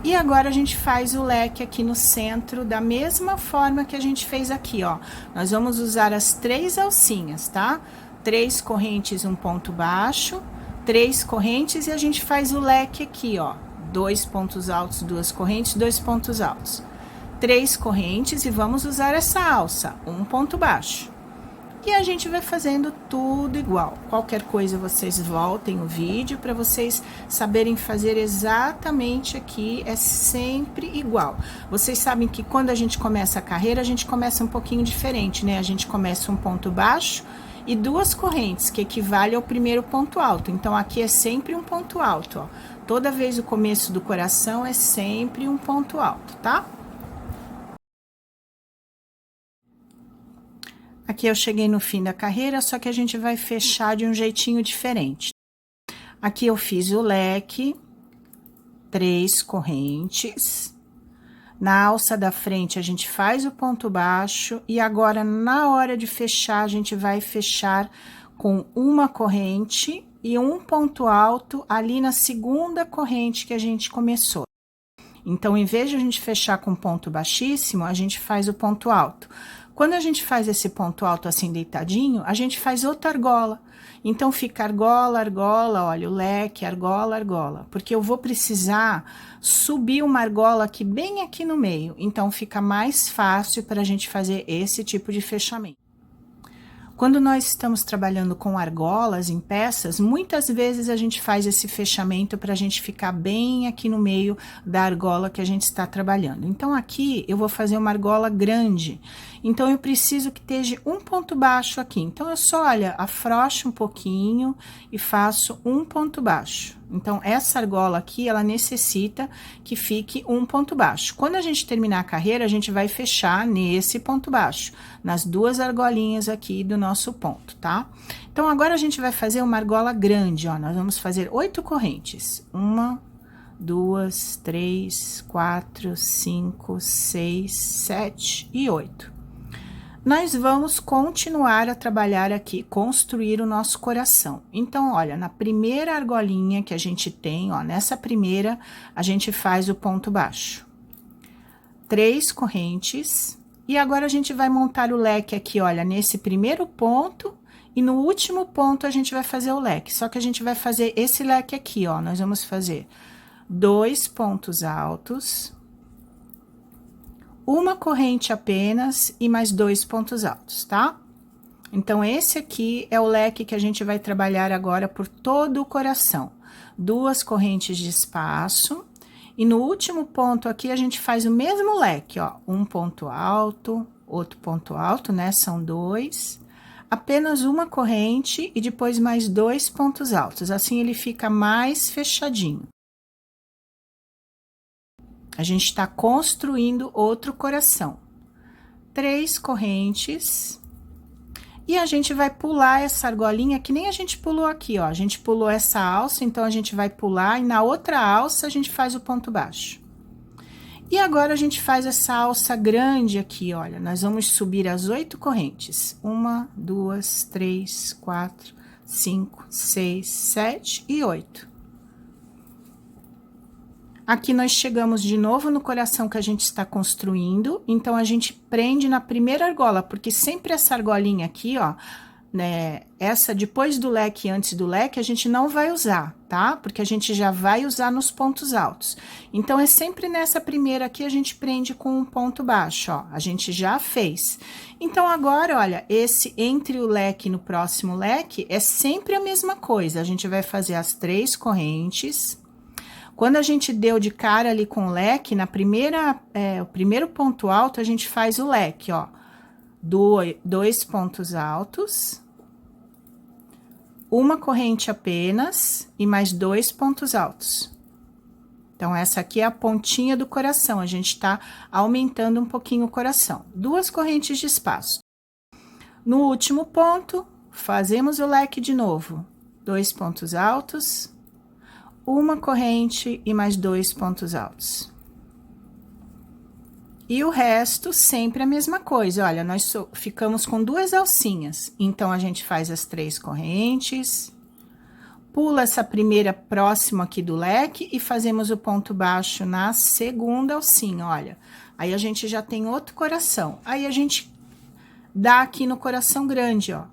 E agora, a gente faz o leque aqui no centro, da mesma forma que a gente fez aqui, ó. Nós vamos usar as 3 alcinhas, tá? 3 correntes, um ponto baixo, 3 correntes e a gente faz o leque aqui, ó. 2 pontos altos, 2 correntes, 2 pontos altos. 3 correntes e vamos usar essa alça, um ponto baixo. E a gente vai fazendo tudo igual. Qualquer coisa, vocês voltem o vídeo para vocês saberem fazer exatamente aqui, é sempre igual. Vocês sabem que quando a gente começa a carreira, a gente começa um pouquinho diferente, né? A gente começa um ponto baixo e 2 correntes, que equivale ao primeiro ponto alto. Então, aqui é sempre um ponto alto, ó. Toda vez o começo do coração é sempre um ponto alto, tá? Aqui eu cheguei no fim da carreira, só que a gente vai fechar de um jeitinho diferente. Aqui eu fiz o leque, 3 correntes. Na alça da frente, a gente faz o ponto baixo. E agora, na hora de fechar, a gente vai fechar com uma corrente e um ponto alto ali na segunda corrente que a gente começou. Então, em vez de a gente fechar com ponto baixíssimo, a gente faz o ponto alto. Quando a gente faz esse ponto alto assim deitadinho, a gente faz outra argola. Então, fica argola, argola, olha, o leque, argola, argola. Porque eu vou precisar subir uma argola aqui, bem aqui no meio. Então, fica mais fácil para a gente fazer esse tipo de fechamento. Quando nós estamos trabalhando com argolas em peças, muitas vezes a gente faz esse fechamento para a gente ficar bem aqui no meio da argola que a gente está trabalhando. Então, aqui eu vou fazer uma argola grande, então eu preciso que esteja um ponto baixo aqui. Então, eu só, olha, afrouxo um pouquinho e faço um ponto baixo. Então, essa argola aqui, ela necessita que fique um ponto baixo. Quando a gente terminar a carreira, a gente vai fechar nesse ponto baixo, nas 2 argolinhas aqui do nosso ponto, tá? Então, agora a gente vai fazer uma argola grande, ó. Nós vamos fazer 8 correntes. 1, 2, 3, 4, 5, 6, 7 e 8. Nós vamos continuar a trabalhar aqui, construir o nosso coração. Então, olha, na primeira argolinha que a gente tem, ó, nessa primeira, a gente faz o ponto baixo. 3 correntes. E agora, a gente vai montar o leque aqui, olha, nesse primeiro ponto. E no último ponto, a gente vai fazer o leque. Só que a gente vai fazer esse leque aqui, ó. Nós vamos fazer 2 pontos altos, uma corrente apenas e mais 2 pontos altos, tá? Então, esse aqui é o leque que a gente vai trabalhar agora por todo o coração. 2 correntes de espaço. E no último ponto aqui, a gente faz o mesmo leque, ó. Um ponto alto, outro ponto alto, né? São 2. Apenas uma corrente e depois mais 2 pontos altos. Assim, ele fica mais fechadinho. A gente está construindo outro coração. 3 correntes. E a gente vai pular essa argolinha, que nem a gente pulou aqui, ó. A gente pulou essa alça, então a gente vai pular e na outra alça a gente faz o ponto baixo. E agora a gente faz essa alça grande aqui, olha. Nós vamos subir as 8 correntes. 1, 2, 3, 4, 5, 6, 7 e 8. Aqui nós chegamos de novo no coração que a gente está construindo, então a gente prende na primeira argola, porque sempre essa argolinha aqui, ó, né, essa depois do leque e antes do leque, a gente não vai usar, tá? Porque a gente já vai usar nos pontos altos. Então, é sempre nessa primeira aqui a gente prende com um ponto baixo, ó, a gente já fez. Então, agora, olha, esse entre o leque e no próximo leque é sempre a mesma coisa, a gente vai fazer as 3 correntes. Quando a gente deu de cara ali com o leque, na primeira, o primeiro ponto alto, a gente faz o leque, ó. 2 pontos altos, uma corrente apenas e mais 2 pontos altos. Então, essa aqui é a pontinha do coração, a gente tá aumentando um pouquinho o coração. 2 correntes de espaço. No último ponto, fazemos o leque de novo. 2 pontos altos, uma corrente e mais 2 pontos altos. E o resto sempre a mesma coisa, olha, nós ficamos com 2 alcinhas, então a gente faz as 3 correntes, pula essa primeira próxima aqui do leque e fazemos o ponto baixo na segunda alcinha, olha. Aí a gente já tem outro coração, aí a gente dá aqui no coração grande, ó.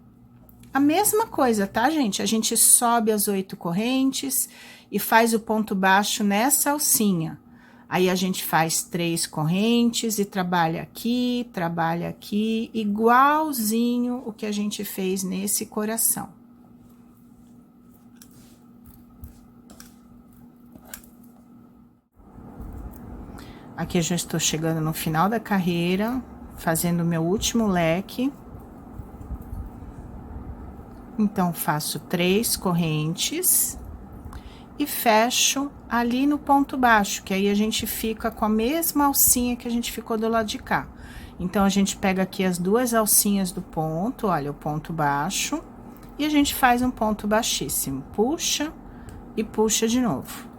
A mesma coisa, tá, gente? A gente sobe as 8 correntes e faz o ponto baixo nessa alcinha. Aí, a gente faz 3 correntes e trabalha aqui, igualzinho o que a gente fez nesse coração. Aqui, eu já estou chegando no final da carreira, fazendo o meu último leque. Então, faço 3 correntes e fecho ali no ponto baixo, que aí a gente fica com a mesma alcinha que a gente ficou do lado de cá. Então, a gente pega aqui as 2 alcinhas do ponto, olha, o ponto baixo, e a gente faz um ponto baixíssimo. Puxa e puxa de novo.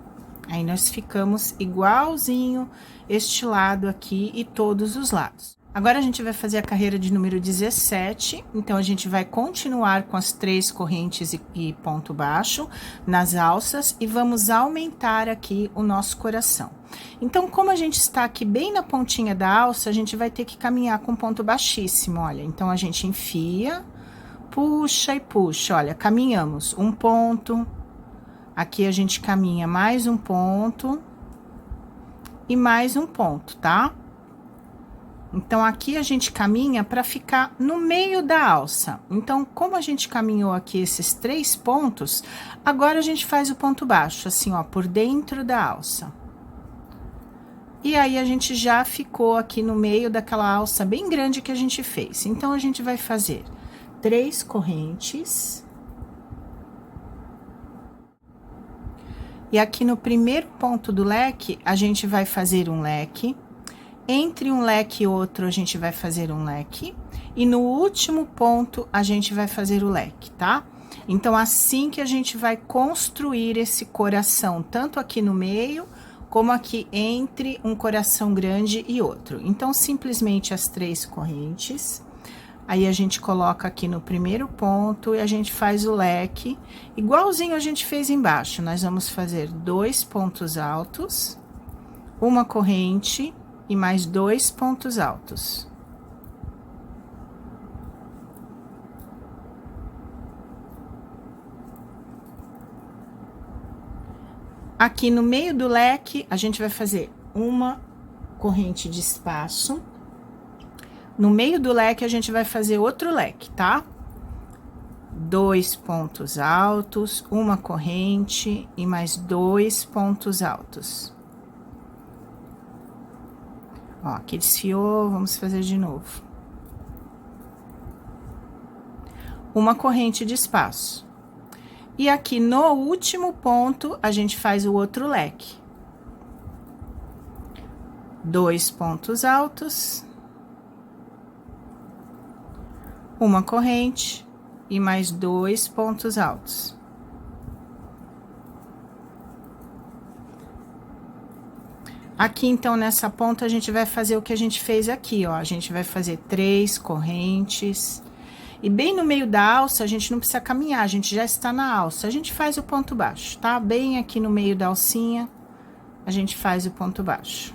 Aí, nós ficamos igualzinho este lado aqui e todos os lados. Agora, a gente vai fazer a carreira de número 17, então, a gente vai continuar com as 3 correntes e ponto baixo nas alças e vamos aumentar aqui o nosso coração. Então, como a gente está aqui bem na pontinha da alça, a gente vai ter que caminhar com ponto baixíssimo, olha. Então, a gente enfia, puxa e puxa, olha, caminhamos um ponto, aqui a gente caminha mais um ponto e mais um ponto, tá? Então, aqui a gente caminha para ficar no meio da alça. Então, como a gente caminhou aqui esses 3 pontos, agora a gente faz o ponto baixo, assim, ó, por dentro da alça. E aí, a gente já ficou aqui no meio daquela alça bem grande que a gente fez. Então, a gente vai fazer 3 correntes. E aqui no primeiro ponto do leque, a gente vai fazer um leque. Entre um leque e outro, a gente vai fazer um leque. E no último ponto, a gente vai fazer o leque, tá? Então, assim que a gente vai construir esse coração, tanto aqui no meio, como aqui entre um coração grande e outro. Então, simplesmente as 3 correntes. Aí, a gente coloca aqui no primeiro ponto e a gente faz o leque, igualzinho a gente fez embaixo. Nós vamos fazer 2 pontos altos, uma corrente e mais 2 pontos altos. Aqui no meio do leque, a gente vai fazer uma corrente de espaço. No meio do leque, a gente vai fazer outro leque, tá? 2 pontos altos, uma corrente e mais 2 pontos altos. Ó, aqui desfiou, vamos fazer de novo. Uma corrente de espaço. E aqui no último ponto, a gente faz o outro leque. 2 pontos altos, uma corrente e mais 2 pontos altos. Aqui, então, nessa ponta, a gente vai fazer o que a gente fez aqui, ó. A gente vai fazer 3 correntes. E bem no meio da alça, a gente não precisa caminhar, a gente já está na alça. A gente faz o ponto baixo, tá? Bem aqui no meio da alcinha, a gente faz o ponto baixo.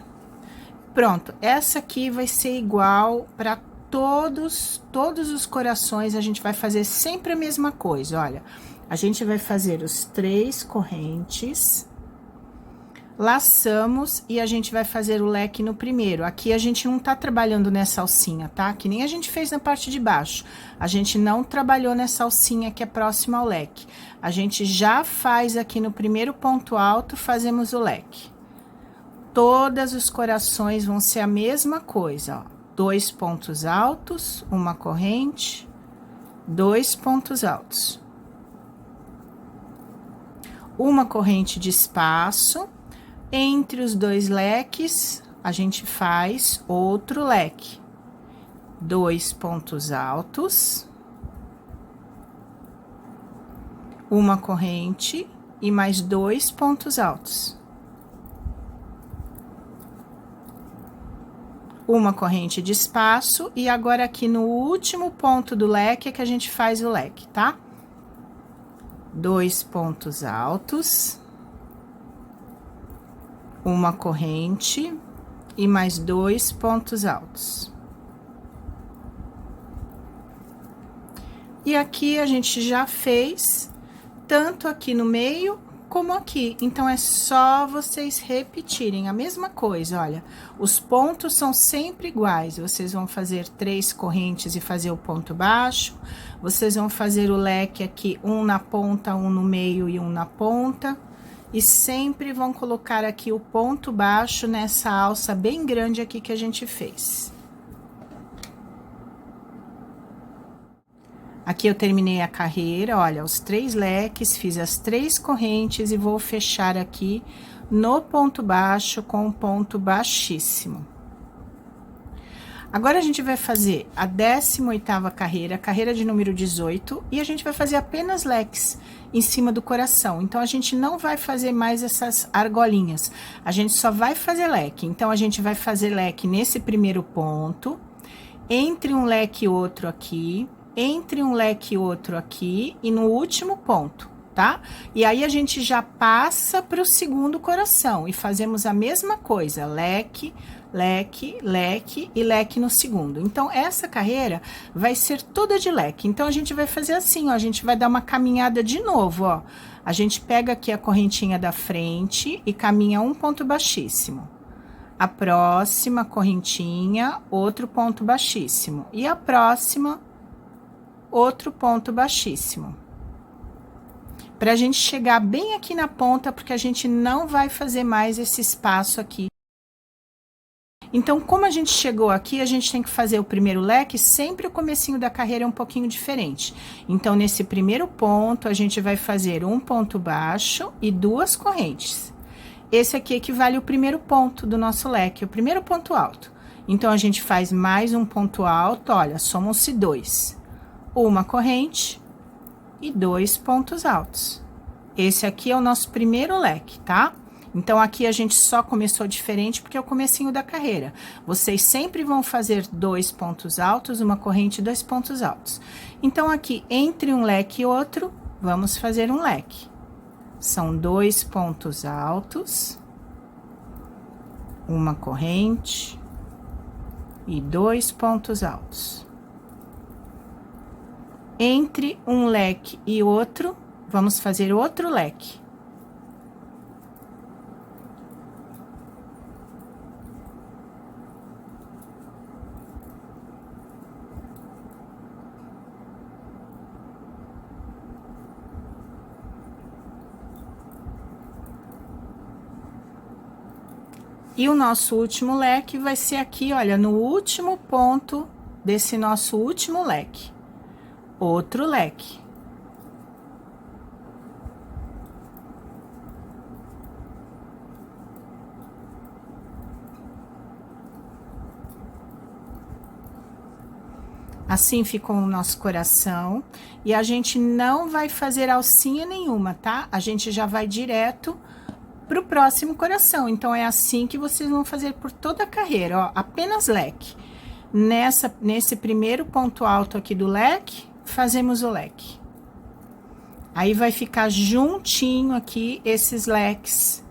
Pronto, essa aqui vai ser igual para todos os corações. A gente vai fazer sempre a mesma coisa, olha. A gente vai fazer os 3 correntes, laçamos e a gente vai fazer o leque no primeiro. Aqui a gente não tá trabalhando nessa alcinha, tá? Que nem a gente fez na parte de baixo. A gente não trabalhou nessa alcinha que é próxima ao leque. A gente já faz aqui no primeiro ponto alto, fazemos o leque. Todos os corações vão ser a mesma coisa, ó. 2 pontos altos, uma corrente, 2 pontos altos. Uma corrente de espaço. Entre os 2 leques, a gente faz outro leque. 2 pontos altos. Uma corrente e mais 2 pontos altos. Uma corrente de espaço e agora aqui no último ponto do leque é que a gente faz o leque, tá? 2 pontos altos. Uma corrente e mais 2 pontos altos. E aqui a gente já fez tanto aqui no meio como aqui. Então, é só vocês repetirem a mesma coisa, olha. Os pontos são sempre iguais. Vocês vão fazer 3 correntes e fazer o ponto baixo. Vocês vão fazer o leque aqui, um na ponta, um no meio e um na ponta. E sempre vão colocar aqui o ponto baixo nessa alça bem grande aqui que a gente fez. Aqui eu terminei a carreira, olha, os 3 leques, fiz as 3 correntes e vou fechar aqui no ponto baixo com um ponto baixíssimo. Agora, a gente vai fazer a 18ª carreira, carreira de número 18, e a gente vai fazer apenas leques em cima do coração. Então, a gente não vai fazer mais essas argolinhas, a gente só vai fazer leque. Então, a gente vai fazer leque nesse primeiro ponto, entre um leque e outro aqui, entre um leque e outro aqui, e no último ponto, tá? E aí, a gente já passa para o segundo coração, e fazemos a mesma coisa, leque, leque, leque e leque no segundo. Então, essa carreira vai ser toda de leque. Então, a gente vai fazer assim, ó, a gente vai dar uma caminhada de novo, ó. A gente pega aqui a correntinha da frente e caminha um ponto baixíssimo. A próxima correntinha, outro ponto baixíssimo. E a próxima, outro ponto baixíssimo. Pra gente chegar bem aqui na ponta, porque a gente não vai fazer mais esse espaço aqui. Então, como a gente chegou aqui, a gente tem que fazer o primeiro leque, sempre o comecinho da carreira é um pouquinho diferente. Então, nesse primeiro ponto, a gente vai fazer um ponto baixo e 2 correntes. Esse aqui equivale ao primeiro ponto do nosso leque, o primeiro ponto alto. Então, a gente faz mais um ponto alto, olha, somam-se 2. Uma corrente e 2 pontos altos. Esse aqui é o nosso primeiro leque, tá? Então, aqui a gente só começou diferente porque é o comecinho da carreira. Vocês sempre vão fazer 2 pontos altos, uma corrente e 2 pontos altos. Então, aqui, entre um leque e outro, vamos fazer um leque. São 2 pontos altos, uma corrente e 2 pontos altos. Entre um leque e outro, vamos fazer outro leque. E o nosso último leque vai ser aqui, olha, no último ponto desse nosso último leque. Outro leque. Assim ficou o nosso coração. E a gente não vai fazer alcinha nenhuma, tá? A gente já vai direto pro próximo coração. Então, é assim que vocês vão fazer por toda a carreira, ó. Apenas leque. Nesse primeiro ponto alto aqui do leque, fazemos o leque. Aí, vai ficar juntinho aqui esses leques,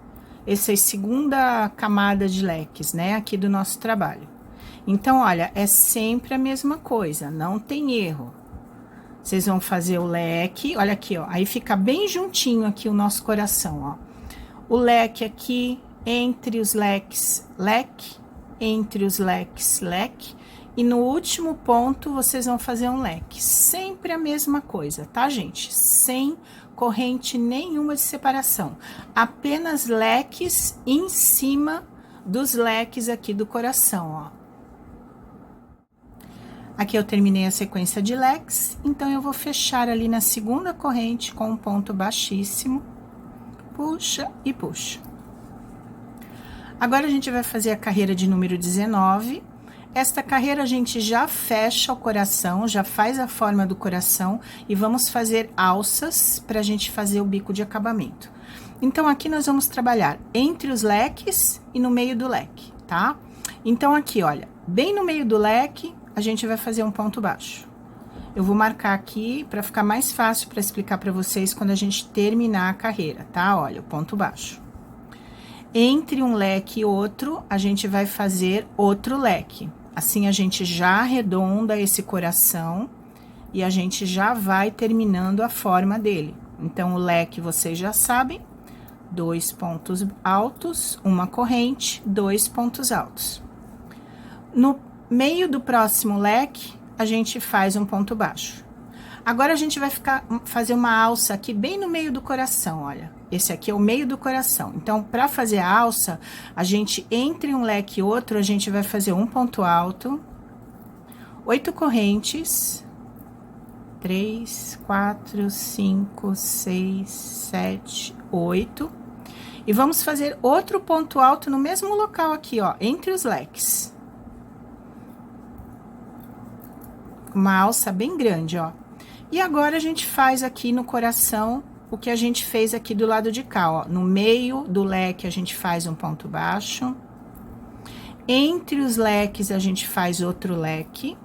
essa segunda camada de leques, né? Aqui do nosso trabalho. Então, olha, é sempre a mesma coisa, não tem erro. Vocês vão fazer o leque, olha aqui, ó. Aí, fica bem juntinho aqui o nosso coração, ó. O leque aqui, entre os leques, leque, entre os leques, leque. E no último ponto, vocês vão fazer um leque. Sempre a mesma coisa, tá, gente? Sem corrente nenhuma de separação. Apenas leques em cima dos leques aqui do coração, ó. Aqui eu terminei a sequência de leques, então eu vou fechar ali na segunda corrente com um ponto baixíssimo. Puxa e puxa. Agora, a gente vai fazer a carreira de número 19. Esta carreira a gente já fecha o coração, já faz a forma do coração e vamos fazer alças para a gente fazer o bico de acabamento. Então, aqui nós vamos trabalhar entre os leques e no meio do leque, tá? Então, aqui, olha, bem no meio do leque, a gente vai fazer um ponto baixo. Eu vou marcar aqui para ficar mais fácil para explicar para vocês quando a gente terminar a carreira, tá? Olha, o ponto baixo. Entre um leque e outro, a gente vai fazer outro leque. Assim, a gente já arredonda esse coração e a gente já vai terminando a forma dele. Então, o leque, vocês já sabem, 2 pontos altos, uma corrente, 2 pontos altos. No meio do próximo leque, a gente faz um ponto baixo. Agora, a gente vai fazer uma alça aqui bem no meio do coração, olha. Esse aqui é o meio do coração. Então, para fazer a alça, a gente, entre um leque e outro, a gente vai fazer um ponto alto, 8 correntes, 3, 4, 5, 6, 7, 8. E vamos fazer outro ponto alto no mesmo local aqui, ó, entre os leques. Uma alça bem grande, ó. E agora, a gente faz aqui no coração o que a gente fez aqui do lado de cá, ó. No meio do leque, a gente faz um ponto baixo. Entre os leques, a gente faz outro leque.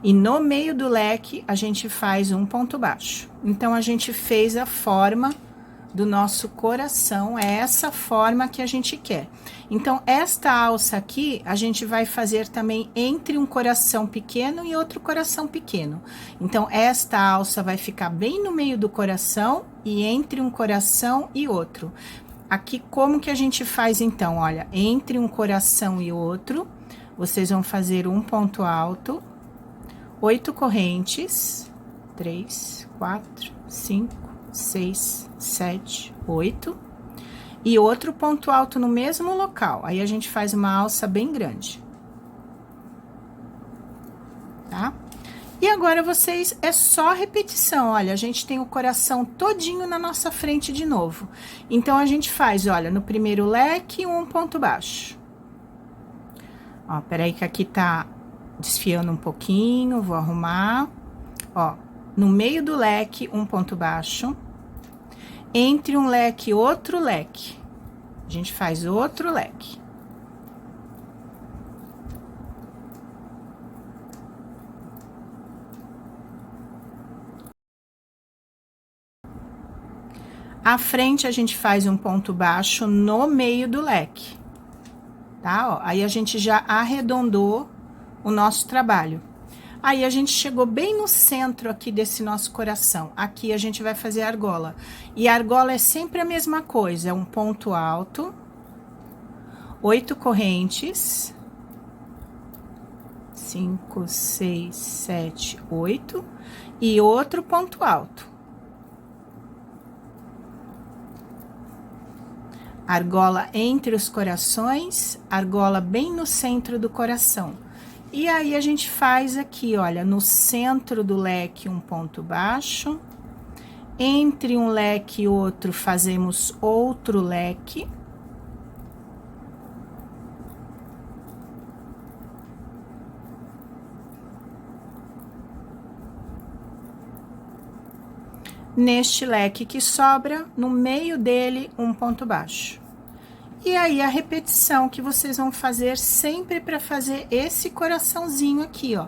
E no meio do leque, a gente faz um ponto baixo. Então, a gente fez a forma do nosso coração, é essa forma que a gente quer. Então, esta alça aqui, a gente vai fazer também entre um coração pequeno e outro coração pequeno. Então, esta alça vai ficar bem no meio do coração e entre um coração e outro. Aqui, como que a gente faz, então? Olha, entre um coração e outro, vocês vão fazer um ponto alto, 8 correntes, 3, 4, 5, 6, 7, 8. E outro ponto alto no mesmo local. Aí, a gente faz uma alça bem grande. Tá? E agora, vocês, é só repetição. Olha, a gente tem o coração todinho na nossa frente de novo. Então, a gente faz, olha, no primeiro leque, um ponto baixo. Ó, peraí que aqui tá desfiando um pouquinho, vou arrumar. Ó, no meio do leque, um ponto baixo. Entre um leque e outro leque, a gente faz outro leque. À frente, a gente faz um ponto baixo no meio do leque, tá? Ó, aí, a gente já arredondou o nosso trabalho. Aí, a gente chegou bem no centro aqui desse nosso coração. Aqui, a gente vai fazer a argola. E a argola é sempre a mesma coisa, é um ponto alto, 8 correntes, 5, 6, 7, 8, e outro ponto alto. Argola entre os corações, argola bem no centro do coração. E aí, a gente faz aqui, olha, no centro do leque, um ponto baixo. Entre um leque e outro, fazemos outro leque. Neste leque que sobra, no meio dele, um ponto baixo. E aí, a repetição que vocês vão fazer sempre para fazer esse coraçãozinho aqui, ó.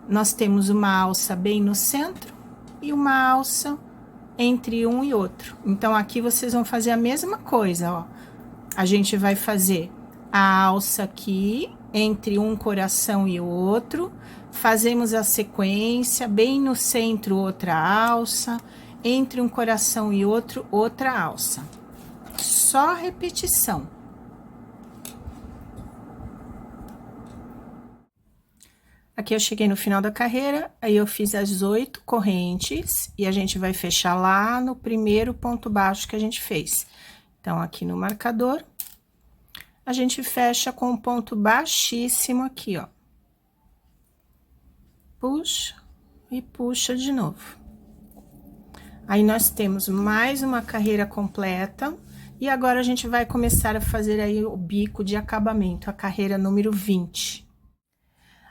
Nós temos uma alça bem no centro e uma alça entre um e outro. Então, aqui vocês vão fazer a mesma coisa, ó. A gente vai fazer a alça aqui, entre um coração e outro. Fazemos a sequência, bem no centro, outra alça. Entre um coração e outro, outra alça. Só repetição. Aqui eu cheguei no final da carreira, aí eu fiz as 8 correntes e a gente vai fechar lá no primeiro ponto baixo que a gente fez. Então, aqui no marcador, a gente fecha com um ponto baixíssimo aqui, ó. Puxa e puxa de novo. Aí, nós temos mais uma carreira completa. E agora, a gente vai começar a fazer aí o bico de acabamento, a carreira número 20.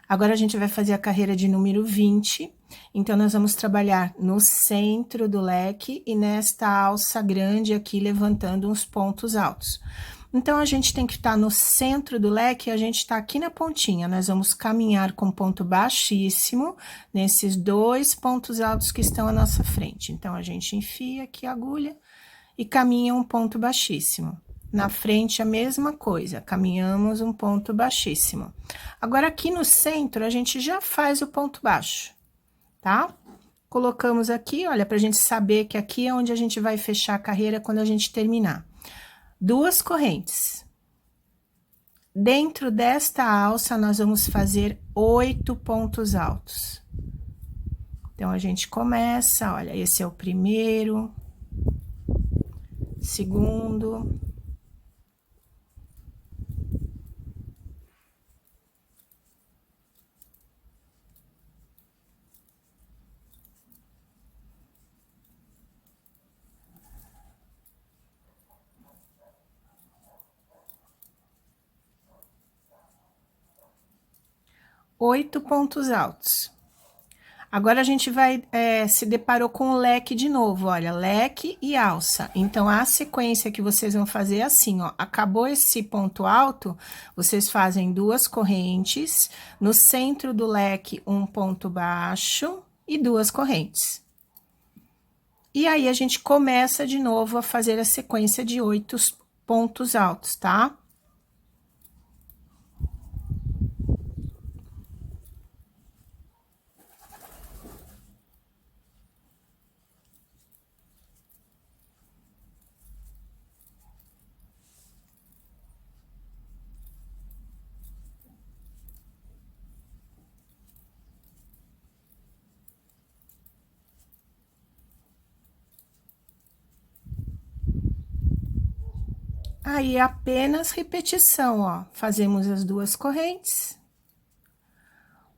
Agora, a gente vai fazer a carreira de número 20. Então, nós vamos trabalhar no centro do leque e nesta alça grande aqui, levantando uns pontos altos. Então, a gente tem que estar no centro do leque e a gente está aqui na pontinha. Nós vamos caminhar com ponto baixíssimo nesses 2 pontos altos que estão à nossa frente. Então, a gente enfia aqui a agulha e caminha um ponto baixíssimo. Na frente, a mesma coisa, caminhamos um ponto baixíssimo. Agora, aqui no centro, a gente já faz o ponto baixo, tá? Colocamos aqui, olha, pra gente saber que aqui é onde a gente vai fechar a carreira quando a gente terminar. 2 correntes. Dentro desta alça, nós vamos fazer 8 pontos altos. Então, a gente começa, olha, esse é o primeiro, segundo, oito pontos altos. Agora, a gente vai, se deparou com o leque de novo, olha, leque e alça. Então, a sequência que vocês vão fazer é assim, ó, acabou esse ponto alto, vocês fazem 2 correntes, no centro do leque, um ponto baixo e 2 correntes. E aí, a gente começa de novo a fazer a sequência de 8 pontos altos, tá? Aí, apenas repetição, ó. Fazemos as 2 correntes.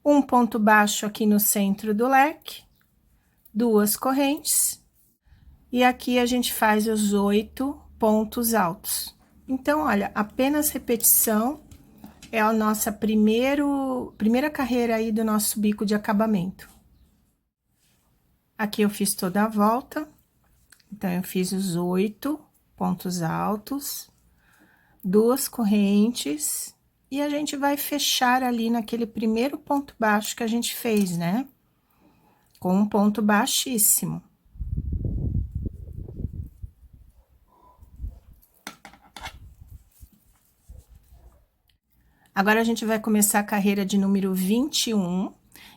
Um ponto baixo aqui no centro do leque. 2 correntes. E aqui, a gente faz os 8 pontos altos. Então, olha, apenas repetição é a nossa primeira carreira aí do nosso bico de acabamento. Aqui, eu fiz toda a volta. Então, eu fiz os 8 pontos altos. 2 correntes, e a gente vai fechar ali naquele primeiro ponto baixo que a gente fez, né? Com um ponto baixíssimo. Agora, a gente vai começar a carreira de número 21.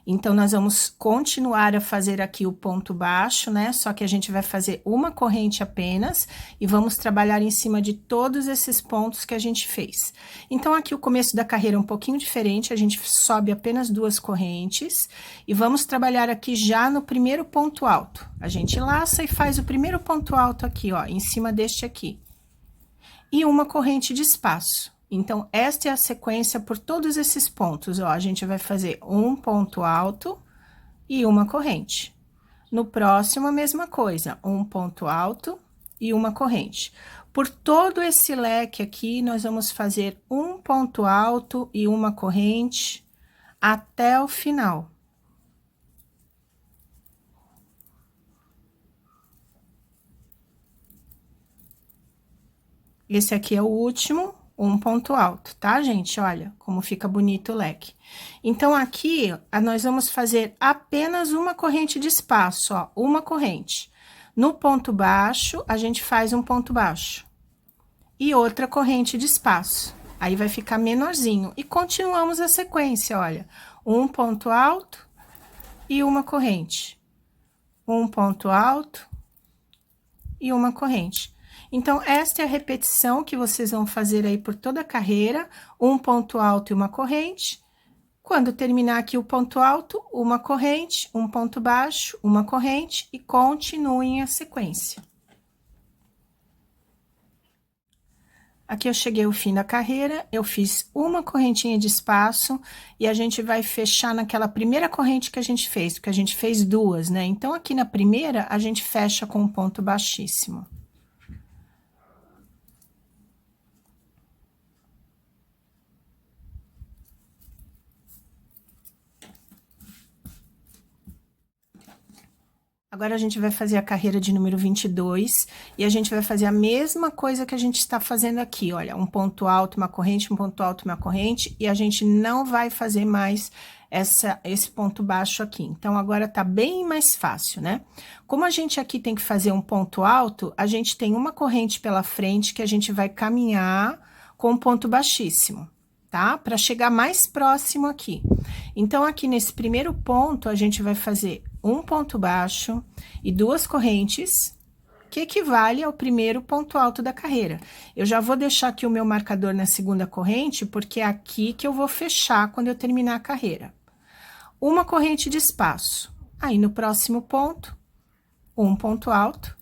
Então, nós vamos continuar a fazer aqui o ponto baixo, né? Só que a gente vai fazer uma corrente apenas e vamos trabalhar em cima de todos esses pontos que a gente fez. Então, aqui o começo da carreira é um pouquinho diferente, a gente sobe apenas 2 correntes e vamos trabalhar aqui já no primeiro ponto alto. A gente laça e faz o primeiro ponto alto aqui, ó, em cima deste aqui. E uma corrente de espaço. Então, esta é a sequência por todos esses pontos, ó. A gente vai fazer um ponto alto e uma corrente. No próximo, a mesma coisa, um ponto alto e uma corrente. Por todo esse leque aqui, nós vamos fazer um ponto alto e uma corrente até o final. Esse aqui é o último, um ponto alto, tá, gente? Olha como fica bonito o leque. Então, aqui, nós vamos fazer apenas uma corrente de espaço, ó, uma corrente. No ponto baixo, a gente faz um ponto baixo. E outra corrente de espaço. Aí, vai ficar menorzinho. E continuamos a sequência, olha. Um ponto alto e uma corrente. Um ponto alto e uma corrente. Então, esta é a repetição que vocês vão fazer aí por toda a carreira, um ponto alto e uma corrente. Quando terminar aqui o ponto alto, uma corrente, um ponto baixo, uma corrente e continuem a sequência. Aqui eu cheguei ao fim da carreira, eu fiz uma correntinha de espaço e a gente vai fechar naquela primeira corrente que a gente fez, porque a gente fez duas, né? Então, aqui na primeira, a gente fecha com um ponto baixíssimo. Agora, a gente vai fazer a carreira de número 22 e a gente vai fazer a mesma coisa que a gente está fazendo aqui, olha, um ponto alto, uma corrente, um ponto alto, uma corrente, e a gente não vai fazer mais esse ponto baixo aqui. Então, agora tá bem mais fácil, né? Como a gente aqui tem que fazer um ponto alto, a gente tem uma corrente pela frente que a gente vai caminhar com um ponto baixíssimo, tá? Para chegar mais próximo aqui. Então, aqui nesse primeiro ponto, a gente vai fazer um ponto baixo e duas correntes, que equivale ao primeiro ponto alto da carreira. Eu já vou deixar aqui o meu marcador na segunda corrente, porque é aqui que eu vou fechar quando eu terminar a carreira. Uma corrente de espaço. Aí, no próximo ponto, um ponto alto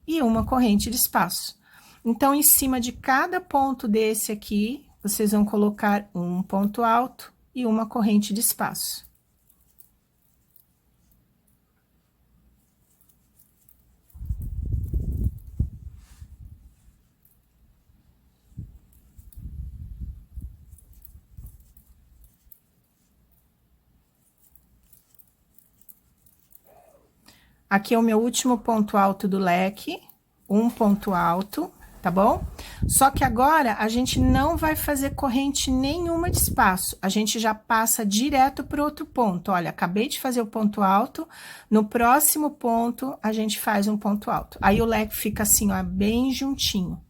e uma corrente de espaço. Então, em cima de cada ponto desse aqui, vocês vão colocar um ponto alto e uma corrente de espaço. Aqui é o meu último ponto alto do leque, um ponto alto, tá bom? Só que agora, a gente não vai fazer corrente nenhuma de espaço, a gente já passa direto pro outro ponto. Olha, acabei de fazer o ponto alto, no próximo ponto, a gente faz um ponto alto. Aí, o leque fica assim, ó, bem juntinho,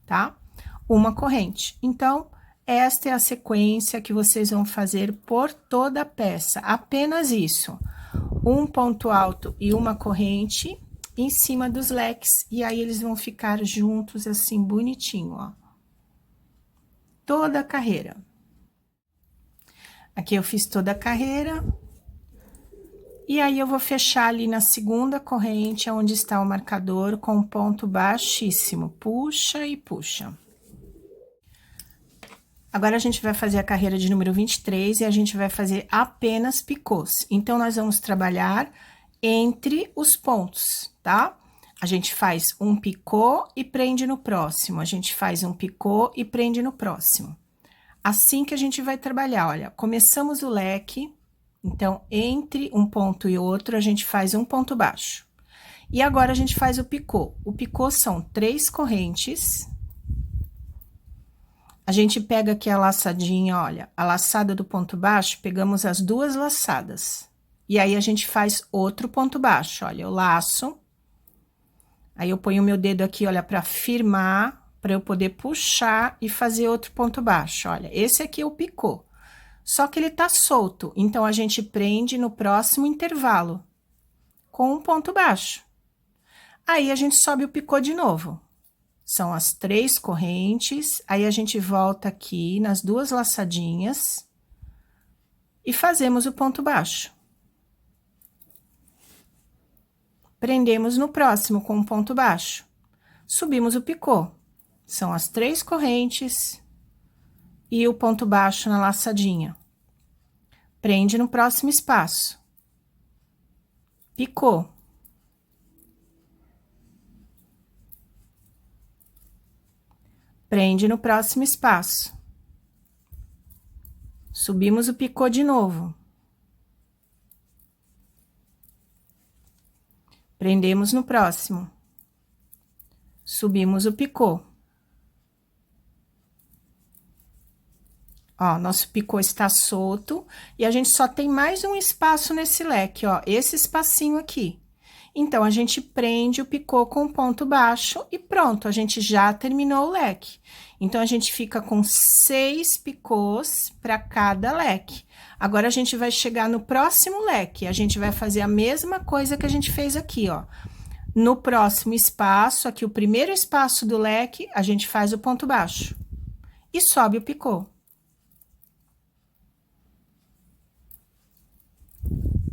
tá? Uma corrente. Então, esta é a sequência que vocês vão fazer por toda a peça, apenas isso. Um ponto alto e uma corrente em cima dos leques, e aí eles vão ficar juntos assim, bonitinho, ó. Toda a carreira. Aqui eu fiz toda a carreira. E aí, eu vou fechar ali na segunda corrente, onde está o marcador, com um ponto baixíssimo. Puxa e puxa. Agora, a gente vai fazer a carreira de número 23 e a gente vai fazer apenas picôs. Então, nós vamos trabalhar entre os pontos, tá? A gente faz um picô e prende no próximo. A gente faz um picô e prende no próximo. Assim que a gente vai trabalhar, olha, começamos o leque, então, entre um ponto e outro, a gente faz um ponto baixo. E agora, a gente faz o picô. O picô são 3 correntes. A gente pega aqui a laçadinha, olha, a laçada do ponto baixo, pegamos as duas laçadas. E aí, a gente faz outro ponto baixo, olha, eu laço. Aí, eu ponho o meu dedo aqui, olha, pra firmar, pra eu poder puxar e fazer outro ponto baixo, olha. Esse aqui é o picô. Só que ele tá solto, então, a gente prende no próximo intervalo, com um ponto baixo. Aí, a gente sobe o picô de novo. São as 3 correntes, aí a gente volta aqui nas duas laçadinhas e fazemos o ponto baixo. Prendemos no próximo com um ponto baixo. Subimos o picô. São as 3 correntes e o ponto baixo na laçadinha. Prende no próximo espaço. picô. Prende no próximo espaço. Subimos o picô de novo. Prendemos no próximo. Subimos o picô. Ó, nosso picô está solto e a gente só tem mais um espaço nesse leque, ó, esse espacinho aqui. Então, a gente prende o picô com ponto baixo e pronto, a gente já terminou o leque. Então, a gente fica com 6 picôs para cada leque. Agora, a gente vai chegar no próximo leque, a gente vai fazer a mesma coisa que a gente fez aqui, ó. No próximo espaço, aqui o primeiro espaço do leque, a gente faz o ponto baixo e sobe o picô.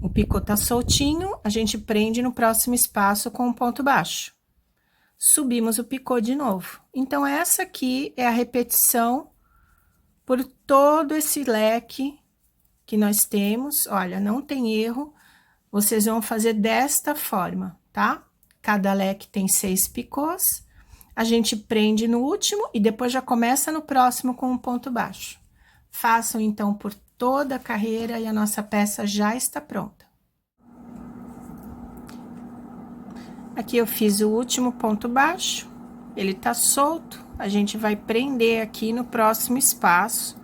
O picô tá soltinho, a gente prende no próximo espaço com um ponto baixo. Subimos o picô de novo. Então, essa aqui é a repetição por todo esse leque que nós temos. Olha, não tem erro, vocês vão fazer desta forma, tá? Cada leque tem 6 picôs, a gente prende no último e depois já começa no próximo com um ponto baixo. Façam, então, por toda a carreira e a nossa peça já está pronta. Aqui eu fiz o último ponto baixo, ele tá solto, a gente vai prender aqui no próximo espaço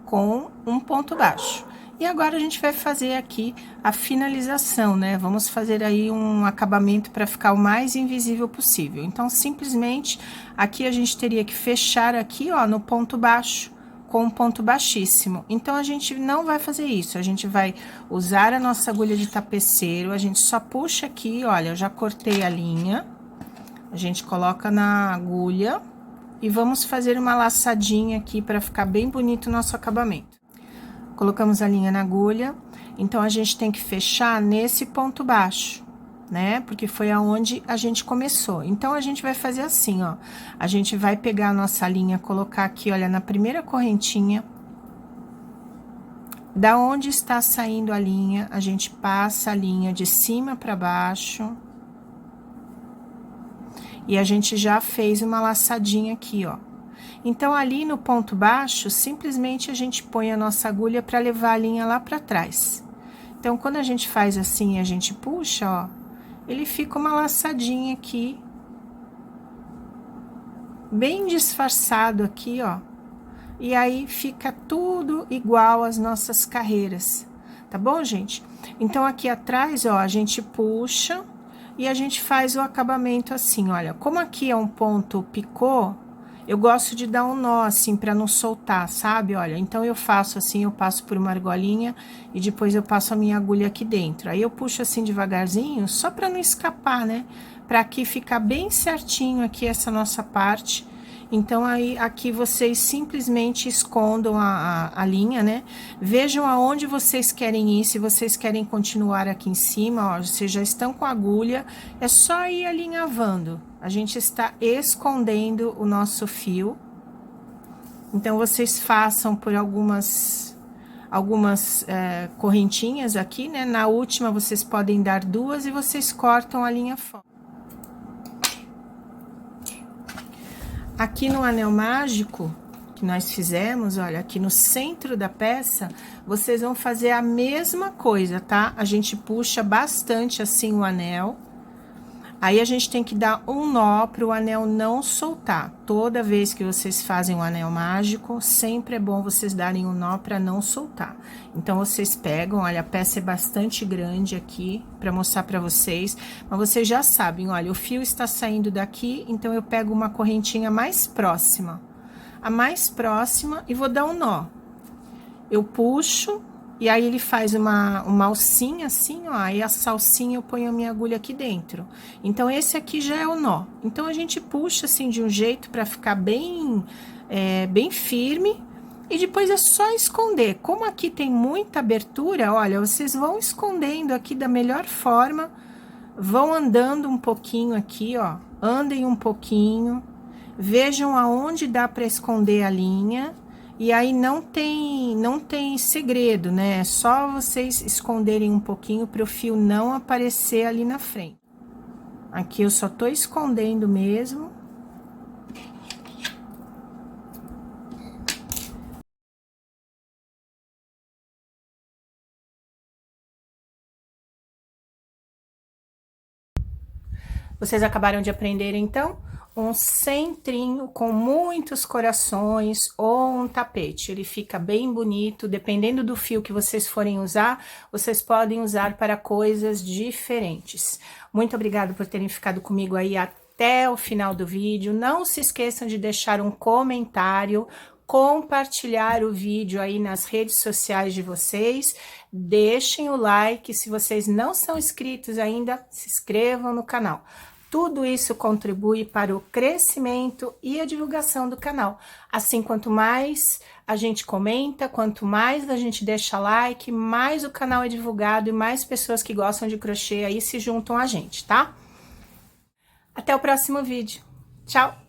com um ponto baixo. E agora a gente vai fazer aqui a finalização, né? Vamos fazer aí um acabamento para ficar o mais invisível possível. Então, simplesmente, aqui a gente teria que fechar aqui, ó, no ponto baixo, com um ponto baixíssimo. Então, a gente não vai fazer isso, a gente vai usar a nossa agulha de tapeceiro, a gente só puxa aqui, olha, eu já cortei a linha, a gente coloca na agulha e vamos fazer uma laçadinha aqui para ficar bem bonito o nosso acabamento. Colocamos a linha na agulha, então, a gente tem que fechar nesse ponto baixo, né? Porque foi aonde a gente começou. Então, a gente vai fazer assim, ó. A gente vai pegar a nossa linha, colocar aqui, olha, na primeira correntinha. Da onde está saindo a linha, a gente passa a linha de cima para baixo. E a gente já fez uma laçadinha aqui, ó. Então, ali no ponto baixo, simplesmente a gente põe a nossa agulha para levar a linha lá para trás. Então, quando a gente faz assim e a gente puxa, ó, ele fica uma laçadinha aqui, bem disfarçado aqui, ó. E aí, fica tudo igual às nossas carreiras, tá bom, gente? Então, aqui atrás, ó, a gente puxa e a gente faz o acabamento assim, olha. Como aqui é um ponto picô, eu gosto de dar um nó assim, pra não soltar, sabe? Olha, então eu faço assim, eu passo por uma argolinha e depois eu passo a minha agulha aqui dentro. Aí eu puxo assim devagarzinho, só pra não escapar, né? Pra aqui ficar bem certinho aqui essa nossa parte. Então, aí, aqui vocês simplesmente escondam a linha, né? Vejam aonde vocês querem ir, se vocês querem continuar aqui em cima, ó, vocês já estão com a agulha, é só ir alinhavando. A gente está escondendo o nosso fio. Então, vocês façam por algumas correntinhas aqui, né? Na última, vocês podem dar 2 e vocês cortam a linha fora. Aqui no anel mágico que nós fizemos, olha, aqui no centro da peça, vocês vão fazer a mesma coisa, tá? A gente puxa bastante assim o anel. Aí, a gente tem que dar um nó para o anel não soltar. Toda vez que vocês fazem um anel mágico, sempre é bom vocês darem um nó para não soltar. Então, vocês pegam, olha, a peça é bastante grande aqui, para mostrar para vocês. Mas vocês já sabem, olha, o fio está saindo daqui, então eu pego uma correntinha mais próxima. A mais próxima e vou dar um nó. Eu puxo. E aí, ele faz uma alcinha assim, ó, aí a salsinha eu ponho a minha agulha aqui dentro. Então, esse aqui já é o nó. Então, a gente puxa assim de um jeito pra ficar bem firme. E depois é só esconder. Como aqui tem muita abertura, olha, vocês vão escondendo aqui da melhor forma. Vão andando um pouquinho aqui, ó. Andem um pouquinho. Vejam aonde dá pra esconder a linha. E aí não tem segredo, né? É só vocês esconderem um pouquinho para o fio não aparecer ali na frente. Aqui eu só tô escondendo mesmo. Vocês acabaram de aprender, então, um centrinho com muitos corações ou um tapete. Ele fica bem bonito, dependendo do fio que vocês forem usar, vocês podem usar para coisas diferentes. Muito obrigada por terem ficado comigo aí até o final do vídeo. Não se esqueçam de deixar um comentário, compartilhar o vídeo aí nas redes sociais de vocês, deixem o like, se vocês não são inscritos ainda, se inscrevam no canal. Tudo isso contribui para o crescimento e a divulgação do canal. Assim, quanto mais a gente comenta, quanto mais a gente deixa like, mais o canal é divulgado e mais pessoas que gostam de crochê aí se juntam a gente, tá? Até o próximo vídeo. Tchau!